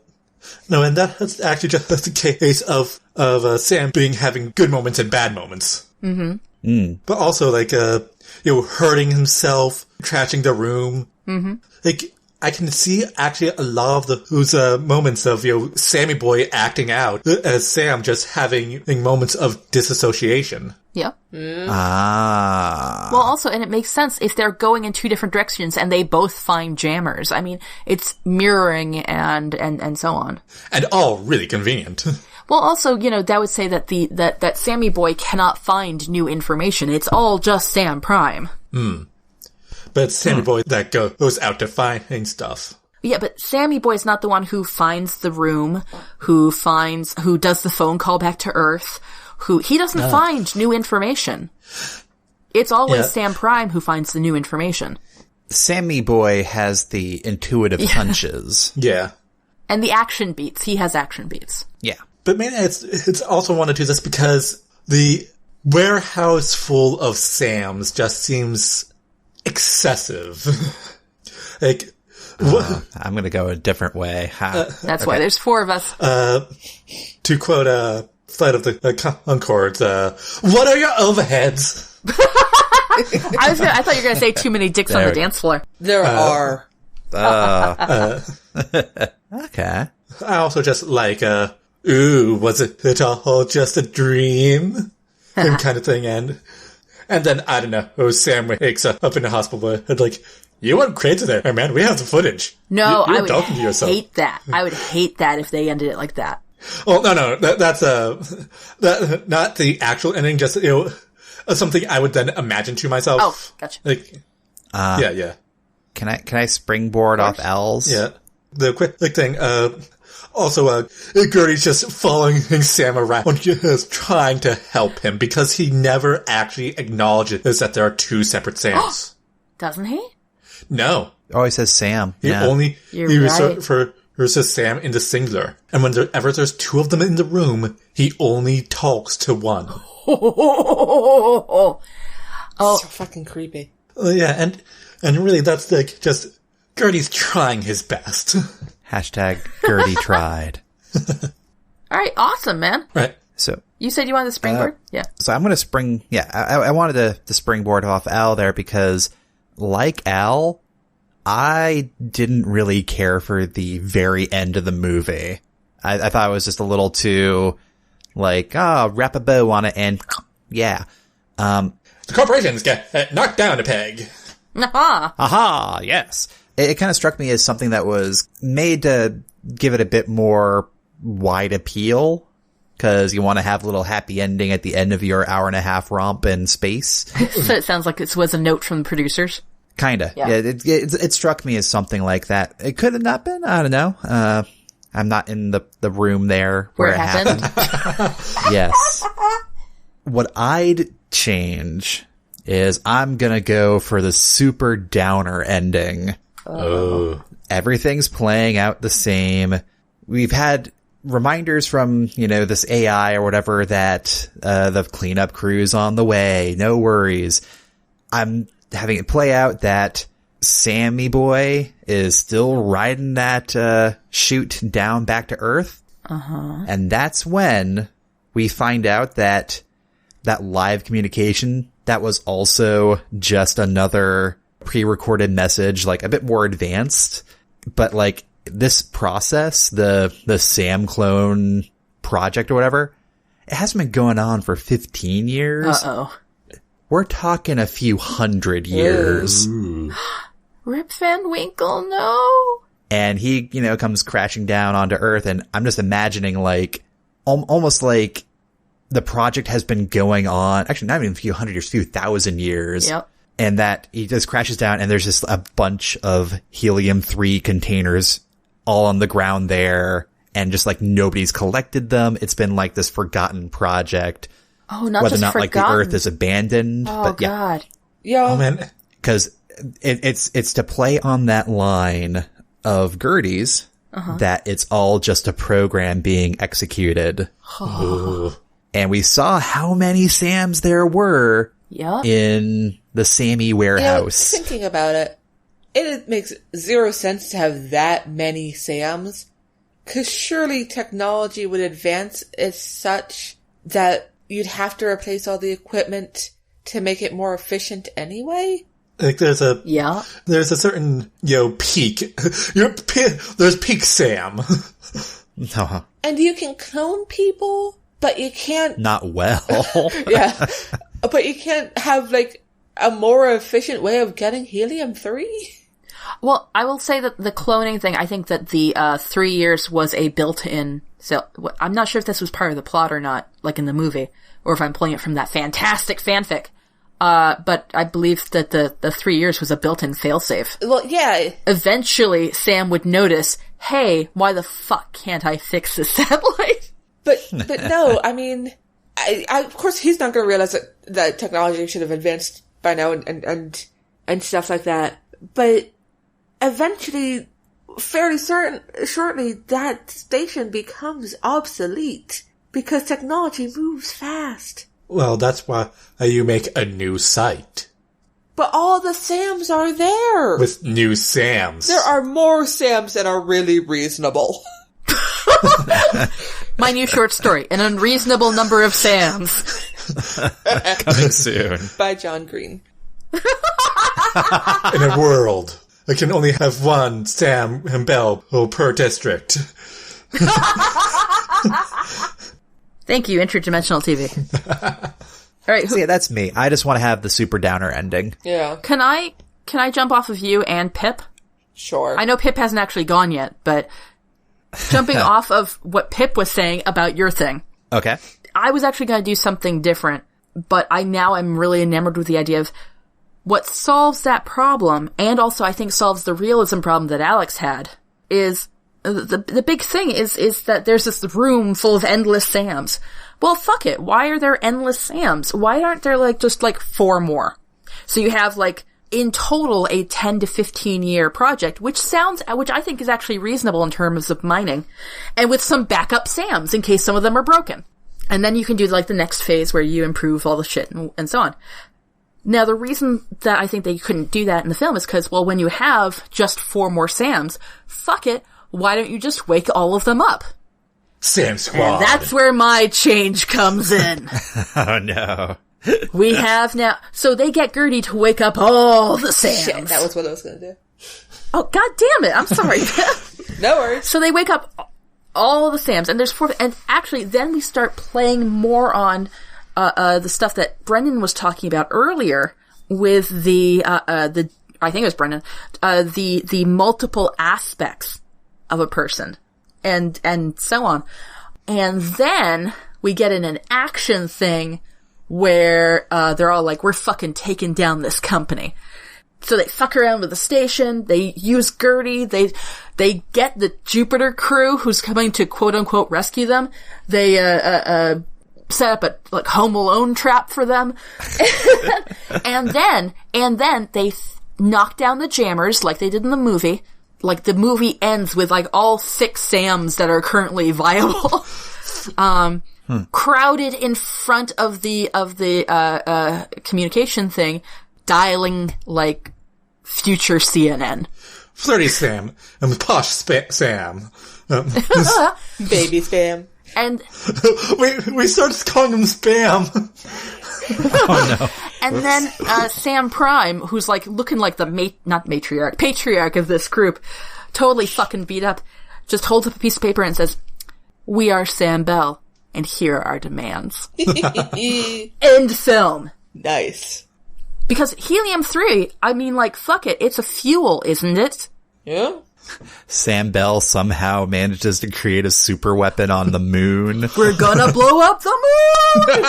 and that's actually just the case of Sam having good moments and bad moments. Mm-hmm. But also, like, hurting himself, trashing the room. Mm-hmm. Like, I can see actually a lot of those moments of, Sammy Boy acting out as Sam just having moments of disassociation. Yeah. Ah. Well, also, and it makes sense if they're going in two different directions and they both find jammers. I mean, it's mirroring and so on. And all really convenient. Well, also, that would say that that Sammy Boy cannot find new information. It's all just Sam Prime. But it's Sammy Boy that goes out to find stuff. Yeah, but Sammy Boy's not the one who finds the room, who does the phone call back to Earth, he doesn't find new information. It's always Sam Prime who finds the new information. Sammy Boy has the intuitive hunches. Yeah. And the action beats. He has action beats. Yeah. But maybe it's also one to do this because the warehouse full of Sams just seems excessive. Like, I'm going to go a different way. That's why there's 4 of us. To quote Flight of the Conchords, what are your overheads? I thought you were going to say too many dicks on the dance floor. There are. Okay. I also just like, ooh, was it all just a dream? And kind of thing, and then, I don't know, Sam wakes up in the hospital and like, you went crazy there, man, we have the footage. No, You're I would talking to yourself. hate that. I would hate that if they ended it like that. Oh, no, that's not the actual ending, just, something I would then imagine to myself. Oh, gotcha. Like, yeah. Can I springboard off L's? Yeah. The quick thing, also, Gertie's just following Sam around, just trying to help him, because he never actually acknowledges that there are 2 separate Sams. Doesn't he? No. Oh, he says Sam. He Yeah. only, You're he right. refers to Sam in the singular. And when there's 2 of them in the room, he only talks to one. Oh, So fucking creepy. Yeah, and really that's like, just, Gertie's trying his best. Hashtag Gertie tried. all right, awesome, man. Right. So You said you wanted the springboard? Yeah. So I'm going to I wanted to springboard off Al there because, like Al, I didn't really care for the very end of the movie. I thought it was just a little too, like, wrap a bow on it and, yeah. The corporations get knocked down a peg. Aha! Aha, yes. It kind of struck me as something that was made to give it a bit more wide appeal, because you want to have a little happy ending at the end of your hour-and-a-half romp in space. So it sounds like this was a note from the producers. Kinda. Yeah. It struck me as something like that. It could have not been. I don't know. I'm not in the room there where it happened. Yes. What I'd change is I'm gonna go for the super downer ending. Oh. Everything's playing out the same. We've had reminders from, this AI or whatever that the cleanup crew's on the way. No worries. I'm having it play out that Sammy boy is still riding that chute down back to Earth. Uh-huh. And that's when we find out that live communication, that was also just another pre-recorded message, like a bit more advanced. But like this process, the Sam clone project or whatever, it hasn't been going on for 15 years. Uh-oh. We're talking a few hundred years. Ooh. Rip Van Winkle, no! And he, comes crashing down onto Earth, and I'm just imagining like, almost like the project has been going on, actually not even a few hundred years, a few thousand years. Yep. And that he just crashes down and there's just a bunch of helium-3 containers all on the ground there, and just like nobody's collected them. It's been like this forgotten project. Oh, not Whether or just not forgotten. like the Earth is abandoned. Oh, but yeah. God. Yo. Oh, man. Because it's to play on that line of Gertie's that it's all just a program being executed. Ooh. And we saw how many Sams there were Yep. in the Sammy warehouse. Thinking about it, it makes zero sense to have that many Sams. Because surely technology would advance as such that you'd have to replace all the equipment to make it more efficient anyway? Like there's a certain, peak. There's peak Sam. Uh-huh. And you can clone people, but you can't... Not well. Yeah. But you can't have, like, a more efficient way of getting helium-3? Well, I will say that the cloning thing, I think that the 3 years was a built-in... So, I'm not sure if this was part of the plot or not, like in the movie, or if I'm pulling it from that fantastic fanfic. But I believe that the 3 years was a built-in failsafe. Well, yeah. Eventually, Sam would notice, hey, why the fuck can't I fix this satellite? But no, I mean... I of course, he's not going to realize that technology should have advanced by now and stuff like that. But eventually, fairly shortly, that station becomes obsolete because technology moves fast. Well, that's why you make a new site. But all the Sams are there. With new Sams. There are more Sams that are really reasonable. My new short story, An Unreasonable Number of Sams. Coming soon. By John Green. In a world, I can only have one Sam and Belle per district. Thank you, Interdimensional TV. All right, So yeah, that's me. I just want to have the super downer ending. Yeah. can I jump off of you and Pip? Sure. I know Pip hasn't actually gone yet, but jumping off of what Pip was saying about your thing, Okay. I was actually going to do something different, but I'm really enamored with the idea of what solves that problem, and also I think solves the realism problem that Alex had, is the big thing is that there's this room full of endless Sams. Well, fuck it. Why are there endless Sams? Why aren't there just 4 more? So you have in total a 10 to 15 year project, which I think is actually reasonable in terms of mining, and with some backup Sams in case some of them are broken. And then you can do the next phase where you improve all the shit and so on. Now, the reason that I think they couldn't do that in the film is because, well, when you have just 4 more Sams, fuck it, why don't you just wake all of them up? Sam Squad. And that's where my change comes in. Oh no. We have now, so they get Gertie to wake up all the Sams. Shit, that was what I was going to do. Oh, god damn it, I'm sorry. No worries. So they wake up all the Sams, and there's 4, and actually then we start playing more on the stuff that Brendan was talking about earlier with the I think it was Brendan, the multiple aspects of a person and so on. And then we get in an action thing where they're all like, we're fucking taking down this company. So they fuck around with the station, they use Gertie, they get the Jupiter crew who's coming to quote unquote rescue them. They set up a Home Alone trap for them. and then they knock down the jammers like they did in the movie. The movie ends with all 6 Sams that are currently viable. Crowded in front of the communication thing, dialing future CNN. Flirty Sam and posh Sam. Baby Spam. And we started calling him Spam. Oh no. and then Sam Prime, who's looking like the patriarch of this group, totally fucking beat up, just holds up a piece of paper and says, "We are Sam Bell, and here are our demands." End film. Nice. Because helium-3, fuck it, it's a fuel, isn't it? Yeah? Sam Bell somehow manages to create a super weapon on the moon. We're gonna blow up the moon!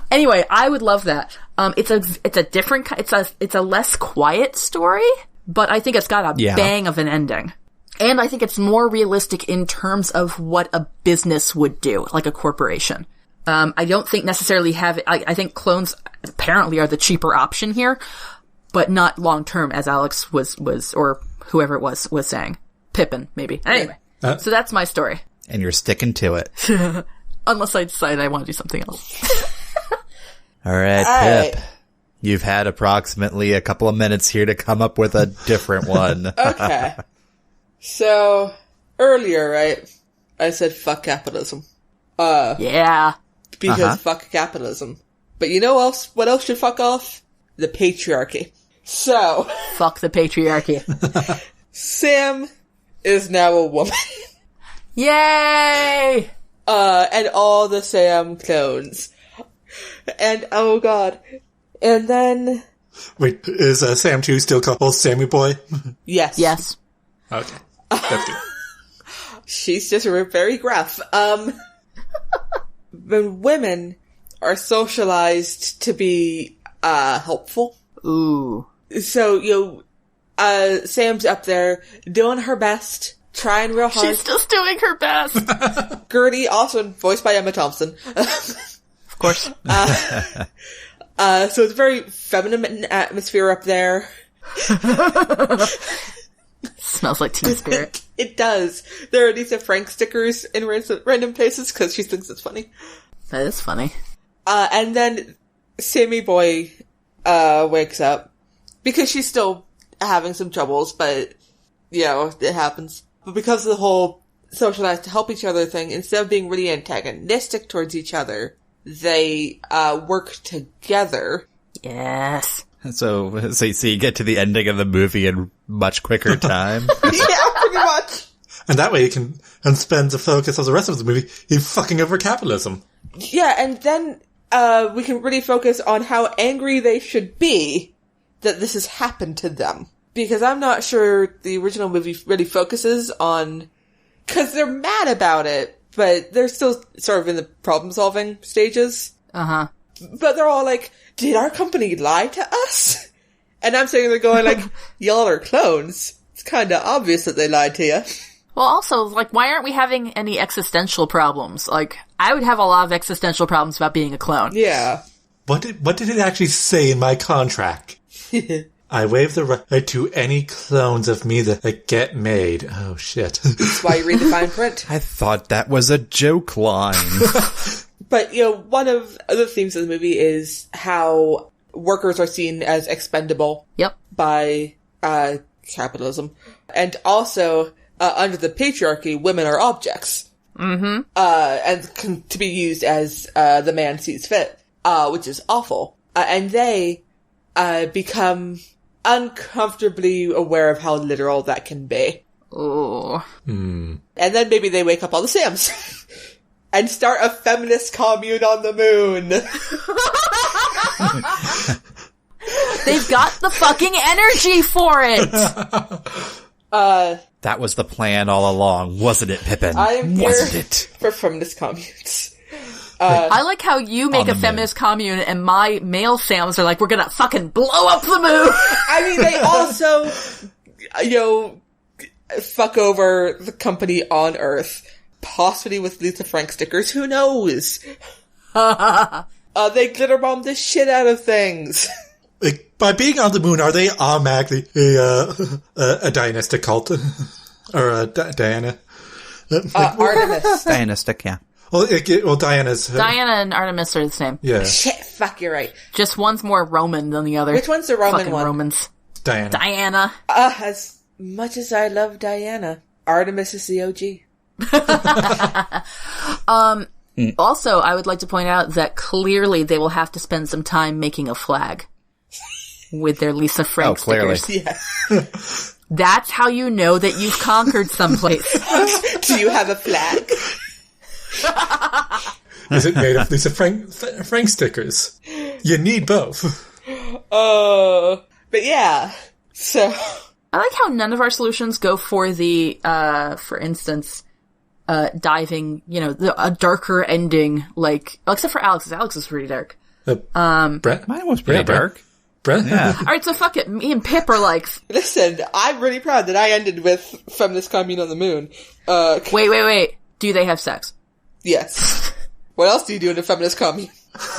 Anyway, I would love that. It's a different, it's a less quiet story, but I think it's got a bang of an ending. And I think it's more realistic in terms of what a business would do, like a corporation. I don't think necessarily I think clones apparently are the cheaper option here, but not long term, as Alex was, or whoever it was saying. Pippin, maybe. Anyway. So that's my story. And you're sticking to it. Unless I decide I want to do something else. All right, Pip. You've had approximately a couple of minutes here to come up with a different one. Okay. So, earlier, right, I said fuck capitalism. Yeah. Because fuck capitalism. But you know what else should fuck off? The patriarchy. So. Fuck the patriarchy. Sam is now a woman. Yay! And all the Sam clones. And, oh god. And then. Wait, is Sam 2 still called Sammy Boy? Yes. Yes. Okay. That's good. She's just very gruff. When women are socialized to be, helpful. Ooh. So, Sam's up there doing her best, trying real hard. She's just doing her best. Gertie, also voiced by Emma Thompson. Of course. So it's a very feminine atmosphere up there. Smells like Teen Spirit. It does. There are Lisa Frank stickers in random places because she thinks it's funny. That is funny. And then Sammy Boy wakes up because she's still having some troubles, but, you know, it happens. But because of the whole socialize to help each other thing, instead of being really antagonistic towards each other, they work together. Yes. So you get to the ending of the movie in much quicker time. Yeah, pretty much. And that way you can spend the focus of the rest of the movie in fucking over capitalism. Yeah, and then we can really focus on how angry they should be that this has happened to them. Because I'm not sure the original movie really focuses on... Because they're mad about it, but they're still sort of in the problem-solving stages. Uh-huh. But they're all like, did our company lie to us? And I'm sitting there going like, y'all are clones. It's kind of obvious that they lied to you. Well, also, like, why aren't we having any existential problems? Like, I would have a lot of existential problems about being a clone. Yeah. What did it actually say in my contract? I waive the right to any clones of me that get made. Oh, shit. That's why you read the fine print. I thought that was a joke line. But, you know, one of the themes of the movie is how workers are seen as expendable. Yep. By capitalism. And also, under the patriarchy, women are objects. Mm-hmm. And to be used as the man sees fit, which is awful. And they become uncomfortably aware of how literal that can be. Ooh. Hmm. And then maybe they wake up all the Sams. And start a feminist commune on the moon. They've got the fucking energy for it! That was the plan all along, wasn't it, Pippin? I am here wasn't it? for feminist communes. I like how you make a feminist commune and my male Sams are like, we're gonna fucking blow up the moon! I mean, they also, you know, fuck over the company on Earth. Possibly with Lisa Frank stickers, who knows? They glitter bomb the shit out of things. Like, by being on the moon, are they automatically a dynastic cult? Or Diana? Artemis. Dynastic, yeah. Well, Diana's... Diana and Artemis are the same. Yeah. Shit, fuck, you're right. Just one's more Roman than the other. Which one's the Roman fucking one? Romans. Diana. Diana. As much as I love Diana, Artemis is the OG. Also, I would like to point out that clearly they will have to spend some time making a flag with their Lisa Frank clearly. stickers. Yeah. That's how you know that you've conquered someplace. Do you have a flag? Is it made of Lisa Frank stickers? You need both. But yeah. So... I like how none of our solutions go for the, for instance, diving, you know, a darker ending, like, except for Alex's. Alex is pretty dark. Brett? Mine was pretty dark. Brett? Yeah. Alright, so fuck it. Me and Pip are like... Listen, I'm really proud that I ended with feminist commune on the moon. Wait. Do they have sex? Yes. What else do you do in a feminist commune?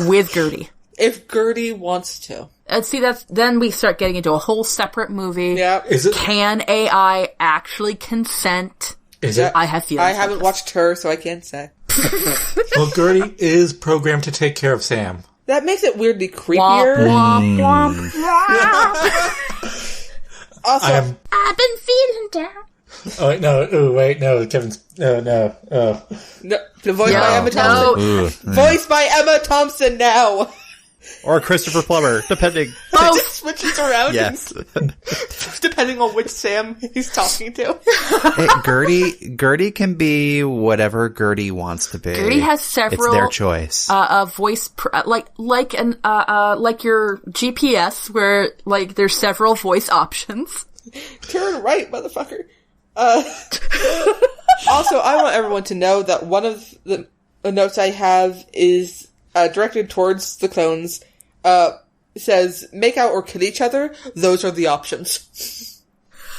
With Gertie. If Gertie wants to. And see, then we start getting into a whole separate movie. Yeah. Is it? Can AI actually consent? Is it? I have feelings. I haven't watched her, so I can't say. Well, Gertie is programmed to take care of Sam. That makes it weirdly creepier. Womp, womp, womp. Also, I've been feeling down. Oh, wait, no. Oh, wait, no. Kevin's... No. Oh. no, voiced by Emma Thompson. Voiced by Emma Thompson now. Or Christopher Plummer, depending. It just switches around. Yes. Depending on which Sam he's talking to. Hey, Gertie can be whatever Gertie wants to be. Gertie has several. It's their choice. Voice, like your GPS, where like there's several voice options. Turn right, motherfucker. Also, I want everyone to know that one of the notes I have is directed towards the clones. Says, make out or kill each other. Those are the options.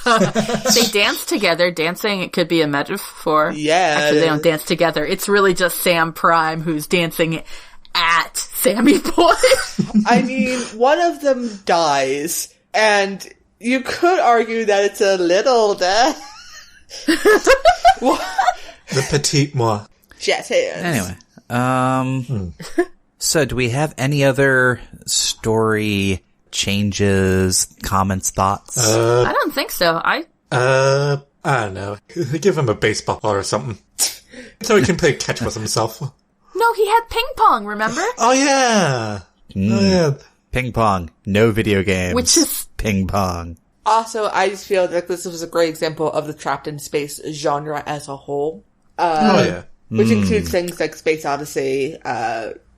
They dance together. Dancing, it could be a metaphor. Yeah. Actually, they don't dance together. It's really just Sam Prime who's dancing at Sammy Boy. I mean, one of them dies, and you could argue that it's a little death. The petite moi. Jazz hands. Anyway, so do we have any other story changes, comments, thoughts? I don't think so. I don't know. Give him a baseball or something. So he can play catch with himself. No, he had ping pong, remember? Oh, yeah. Oh, yeah. Ping pong. No video games. Which is... Ping pong. Also, I just feel like this was a great example of the trapped in space genre as a whole. Which includes things like Space Odyssey,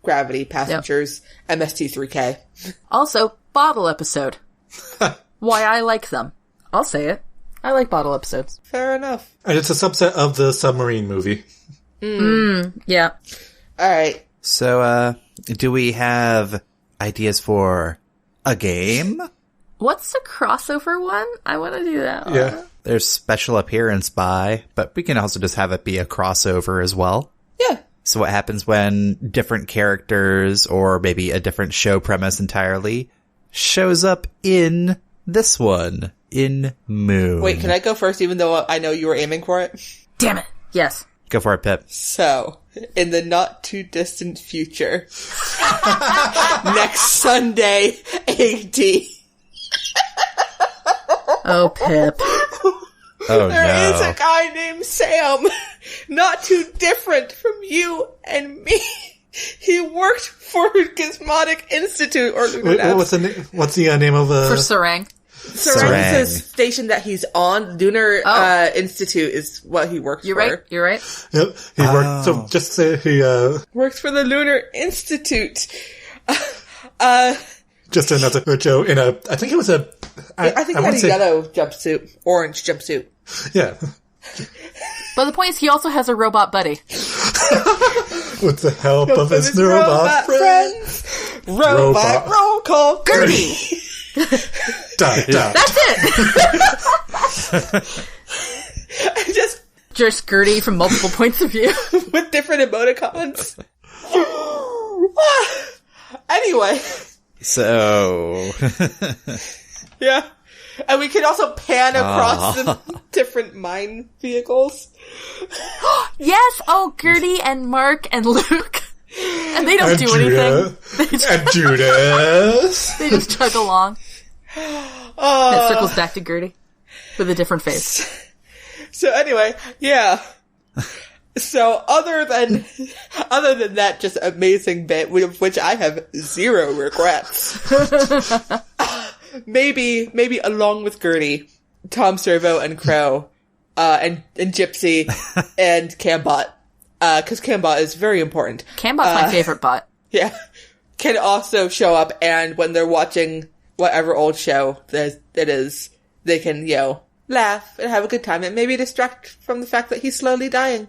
Gravity, Passengers, MST3K. Also, bottle episode. Why I like them. I'll say it. I like bottle episodes. Fair enough. And it's a subset of the submarine movie. Yeah. Alright. So, do we have ideas for a game? What's the crossover one? I want to do that one. Yeah. There's special appearance by, but we can also just have it be a crossover as well. Yeah. So what happens when different characters, or maybe a different show premise entirely, shows up in this one, in Moon? Wait, can I go first even though I know you were aiming for it? Damn it. Yes. Go for it, Pip. So, in the not too distant future, next Sunday, AD. Oh, Pip. Oh, There is no. a guy named Sam, not too different from you and me. He worked for Gizmonic Institute, or Wait, what's the name of For Sarang. Sarang is the station that he's on. Lunar Institute is what he works You're for. right. You're right. Yep, he worked. So just say he Works for the Lunar Institute. just another Joe in a. I think it was a. I think he had a yellow jumpsuit, orange jumpsuit. Yeah. But the point is, he also has a robot buddy. With the help of his robot friends. Robot roll call. Gertie! That's Just Just Gertie from multiple points of view. with different emoticons. Anyway. So... Yeah. And we can also pan across the different mine vehicles. Yes! Oh, Gertie and Mark and Luke. And they don't do anything. And Judas. They just chug along. It circles back to Gertie with a different face. So anyway, yeah. So other than that just amazing bit, of which I have zero regrets. maybe along with Gertie, Tom Servo and Crow, and Gypsy and Cambot, cause Cambot is very important. Cambot's my favorite bot. Yeah. Can also show up, and when they're watching whatever old show that it is, they can, laugh and have a good time and maybe distract from the fact that he's slowly dying.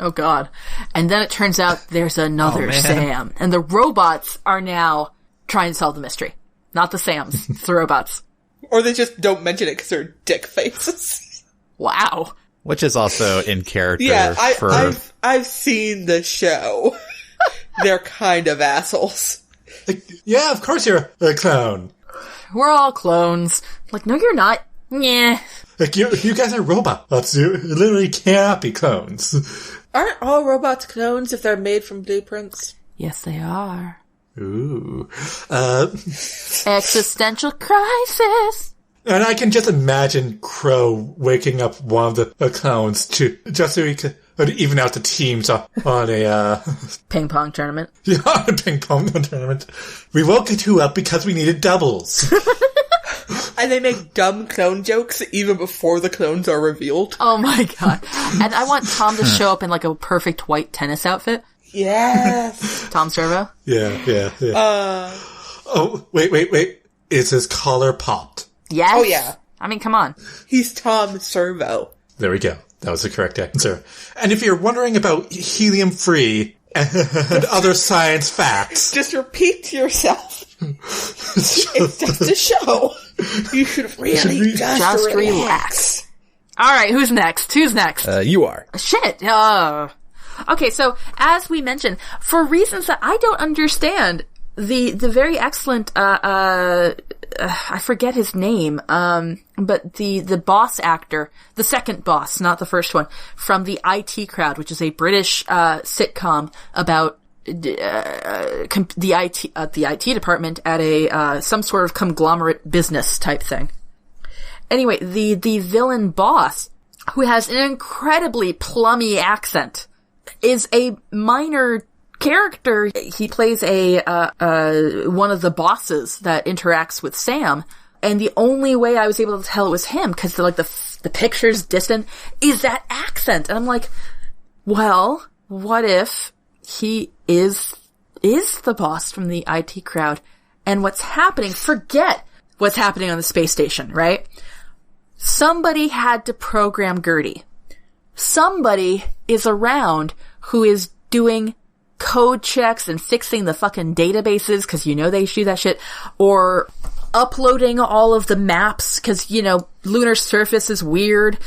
Oh god. And then it turns out there's another Sam. And the robots are now trying to solve the mystery. Not the Sams. It's the robots. Or they just don't mention it because they're dick faces. Wow. Which is also in character Yeah, for... I've seen the show. They're kind of assholes. Like, yeah, of course you're a clown. We're all clones. Like, no you're not. Yeah. Like, you guys are robots. You literally cannot be clones. Aren't all robots clones if they're made from blueprints? Yes, they are. Ooh. Existential crisis. And I can just imagine Crow waking up one of the clones just so he could even out the teams on a Ping pong tournament. on a ping pong tournament. We woke you two up because we needed doubles. And they make dumb clone jokes even before the clones are revealed. Oh my god. And I want Tom to show up in like a perfect white tennis outfit. Yes. Tom Servo. Yeah. Oh, wait. Is his collar popped? Yes. Oh yeah. I mean, come on. He's Tom Servo. There we go. That was the correct answer. And if you're wondering about helium-free and other science facts... Just repeat to yourself. It's just a show. You should really just relax. Alright, who's next? you are. Shit. Okay, so, as we mentioned, for reasons that I don't understand, the very excellent, I forget his name, but the boss actor, the second boss, not the first one, from the IT Crowd, which is a British, sitcom about the IT department at a some sort of conglomerate business type thing. Anyway, the villain boss, who has an incredibly plummy accent, is a minor character. He plays one of the bosses that interacts with Sam, and the only way I was able to tell it was him, because the picture's distant, is that accent. And I'm like, well, what if he is the boss from the IT crowd? And what's happening, forget what's happening on the space station, right? Somebody had to program Gertie. Somebody is around who is doing code checks and fixing the fucking databases, because they do that shit, or uploading all of the maps, because, lunar surface is weird.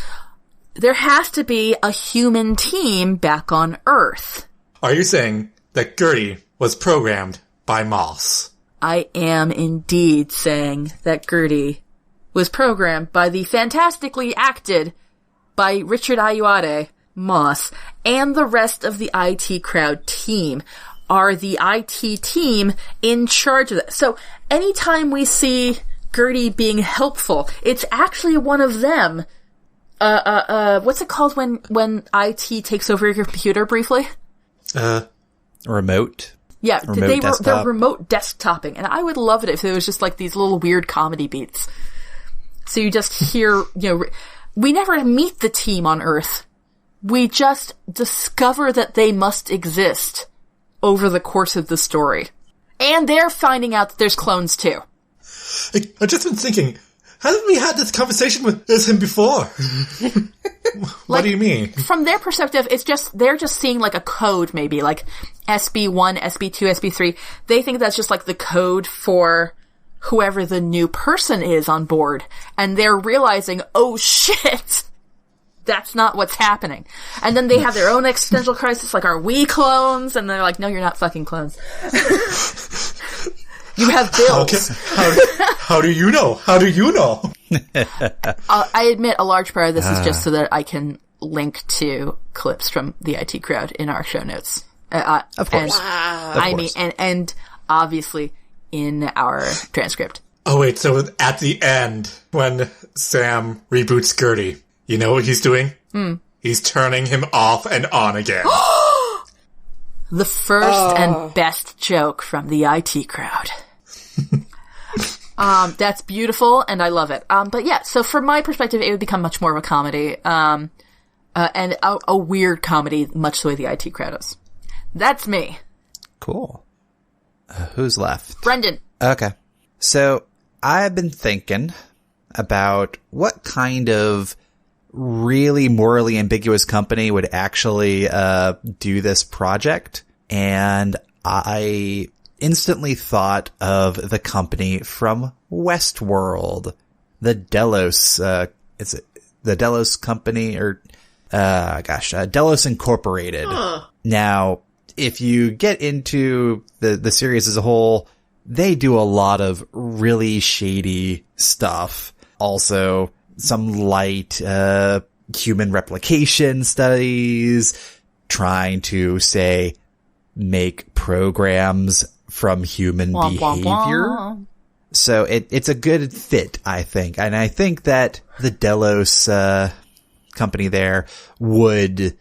There has to be a human team back on Earth. Are you saying that Gertie was programmed by Moss? I am indeed saying that Gertie was programmed by the fantastically acted by Richard Ayoade, Moss, and the rest of the IT crowd team are the IT team in charge of that. So anytime we see Gertie being helpful, it's actually one of them. What's it called when IT takes over your computer briefly? Remote. Yeah, desktop. they're remote desktoping, and I would love it if it was just like these little weird comedy beats. So you just hear, we never meet the team on Earth. We just discover that they must exist over the course of the story. And they're finding out that there's clones too. I've just been thinking, haven't we had this conversation with him before? What do you mean? From their perspective, they're just seeing like a code, maybe like SB1, SB2, SB3. They think that's just like the code for whoever the new person is on board. And they're realizing, oh shit, that's not what's happening. And then they have their own existential crisis, like, are we clones? And they're like, no, you're not fucking clones. You have bills. How do you know? How do you know? I admit a large part of this is just so that I can link to clips from the IT crowd in our show notes. Of course. And obviously in our transcript. Oh wait, so at the end, when Sam reboots Gertie, you know what he's doing? He's turning him off and on again. The first and best joke from the IT crowd. That's beautiful, and I love it. But yeah, so from my perspective, it would become much more of a comedy, and a weird comedy, much the way the IT crowd is. That's me. Cool. Who's left? Brendan. Okay. So, I've been thinking about what kind of really morally ambiguous company would actually do this project, and I instantly thought of the company from Westworld, the Delos. Is it the Delos company or Delos Incorporated? Now, if you get into the series as a whole, they do a lot of really shady stuff. Also, some light human replication studies, trying to, say, make programs from human behavior. So it's a good fit, I think. And I think that the Delos company there would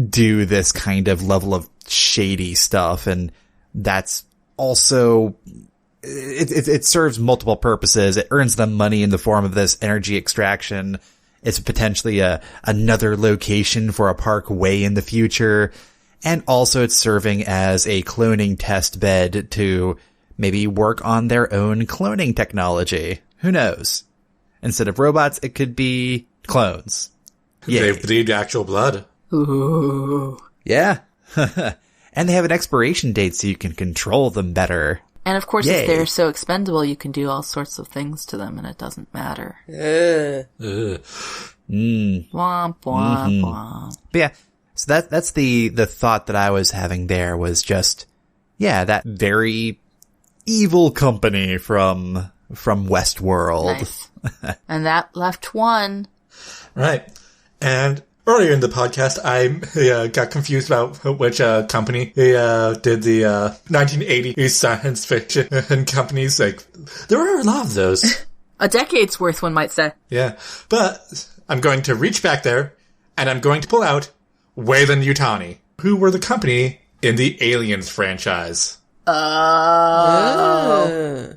do this kind of level of shady stuff. And that's also... It serves multiple purposes. It earns them money in the form of this energy extraction. It's potentially another location for a park way in the future. And also it's serving as a cloning test bed to maybe work on their own cloning technology. Who knows? Instead of robots, it could be clones. They bleed actual blood. Ooh. Yeah. And they have an expiration date so you can control them better. And of course, Yay. if they're so expendable, you can do all sorts of things to them and it doesn't matter. Womp, womp, womp. But yeah, so that's the thought that I was having there was just, yeah, that very evil company from Westworld. Nice. And that left one. Right. And Earlier in the podcast, I got confused about which company did the 1980s science fiction companies. Like, there were a lot of those. A decade's worth, one might say. Yeah, but I'm going to reach back there, and I'm going to pull out Weyland-Yutani, who were the company in the Aliens franchise. Oh.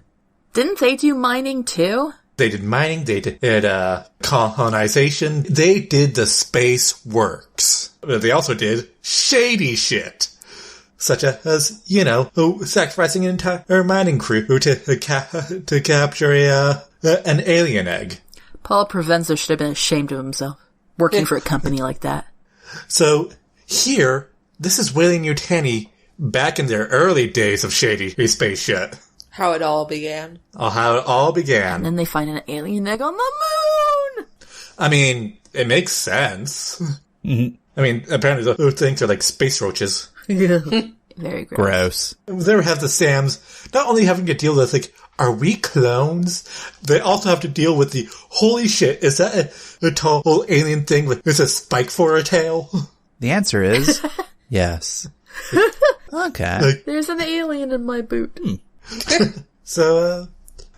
Didn't they do mining too? They did mining, they did colonization, they did the space works. They also did shady shit. Such as, sacrificing an entire mining crew to capture an alien egg. Paul Provenza should have been ashamed of himself, working for a company like that. So, here, this is Weyland-Yutani back in their early days of shady space shit. How it all began. How it all began. And then they find an alien egg on the moon! I mean, it makes sense. Mm-hmm. I mean, apparently those things are like space roaches. Very gross. There have the Sams not only having to deal with, like, are we clones? They also have to deal with the, holy shit, is that a tall alien thing with a spike for a tail? The answer is yes. Okay. Like, there's an alien in my boot. So,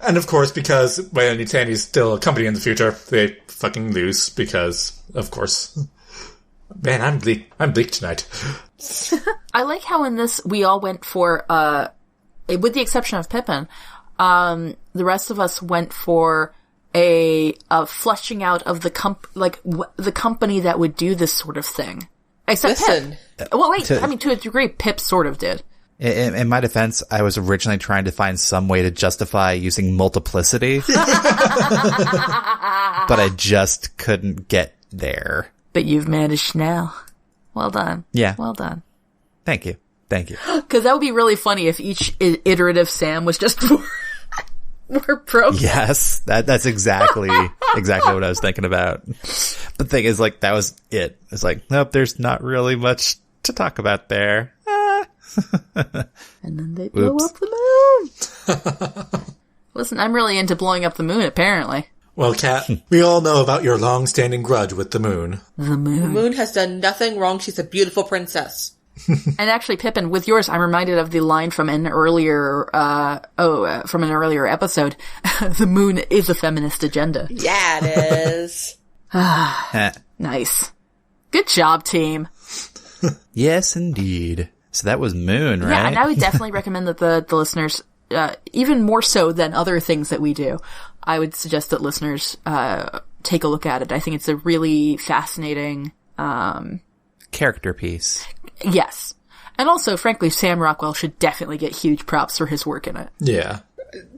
and of course, because Weyland-Yutani is still a company in the future, they fucking lose because, of course. Man, I'm bleak tonight. I like how in this we all went for, with the exception of Pippin, the rest of us went for a fleshing out of the the company that would do this sort of thing. Except Listen. Pip. Well, wait, to a degree, Pip sort of did. In my defense, I was originally trying to find some way to justify using multiplicity, but I just couldn't get there. But you've managed now. Well done. Yeah. Well done. Thank you. Because that would be really funny if each iterative Sam was just more broken. Yes, that's exactly what I was thinking about. But the thing is, like, that was it. It's like, nope, there's not really much to talk about there. And then they blow up the moon. Listen, I'm really into blowing up the moon, apparently. Well, Kat, we all know about your long-standing grudge with the moon. The moon. The moon has done nothing wrong. She's a beautiful princess. And actually, Pippin, with yours, I'm reminded of the line from an earlier, episode. The moon is a feminist agenda. Yeah, it is. Nice. Good job, team. Yes, indeed. So that was Moon, right? Yeah, and I would definitely recommend that the listeners, even more so than other things that we do, I would suggest that listeners take a look at it. I think it's a really fascinating character piece. Yes. And also, frankly, Sam Rockwell should definitely get huge props for his work in it. Yeah.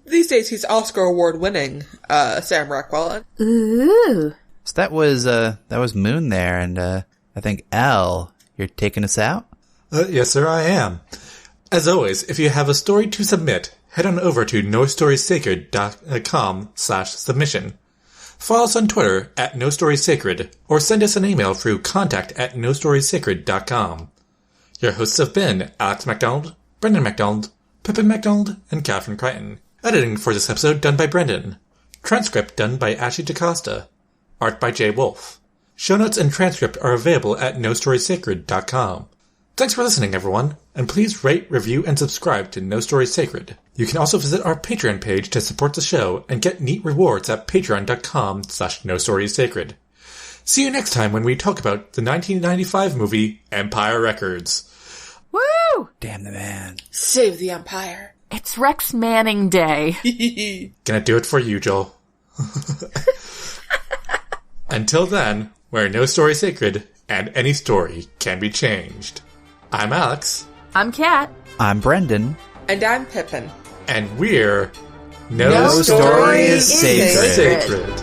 These days, he's Oscar award-winning, Sam Rockwell. Ooh. So that was Moon there, and I think, Al, you're taking us out? Yes, sir, I am. As always, if you have a story to submit, head on over to nostorysacred.com/submission. Follow us on Twitter @nostorysacred, or send us an email through contact@nostorysacred.com. Your hosts have been Alex MacDonald, Brendan MacDonald, Pippin MacDonald, and Catherine Crichton. Editing for this episode done by Brendan. Transcript done by Ashley DaCosta. Art by Jay Wolf. Show notes and transcript are available at nostorysacred.com. Thanks for listening, everyone, and please rate, review, and subscribe to No Story Sacred. You can also visit our Patreon page to support the show and get neat rewards at patreon.com/nostorysacred. See you next time when we talk about the 1995 movie Empire Records. Woo! Damn the man. Save the Empire. It's Rex Manning Day. Gonna do it for you, Joel. Until then, we're No Story Sacred, and any story can be changed. I'm Alex. I'm Kat. I'm Brendan. And I'm Pippin. And we're No Story is Sacred.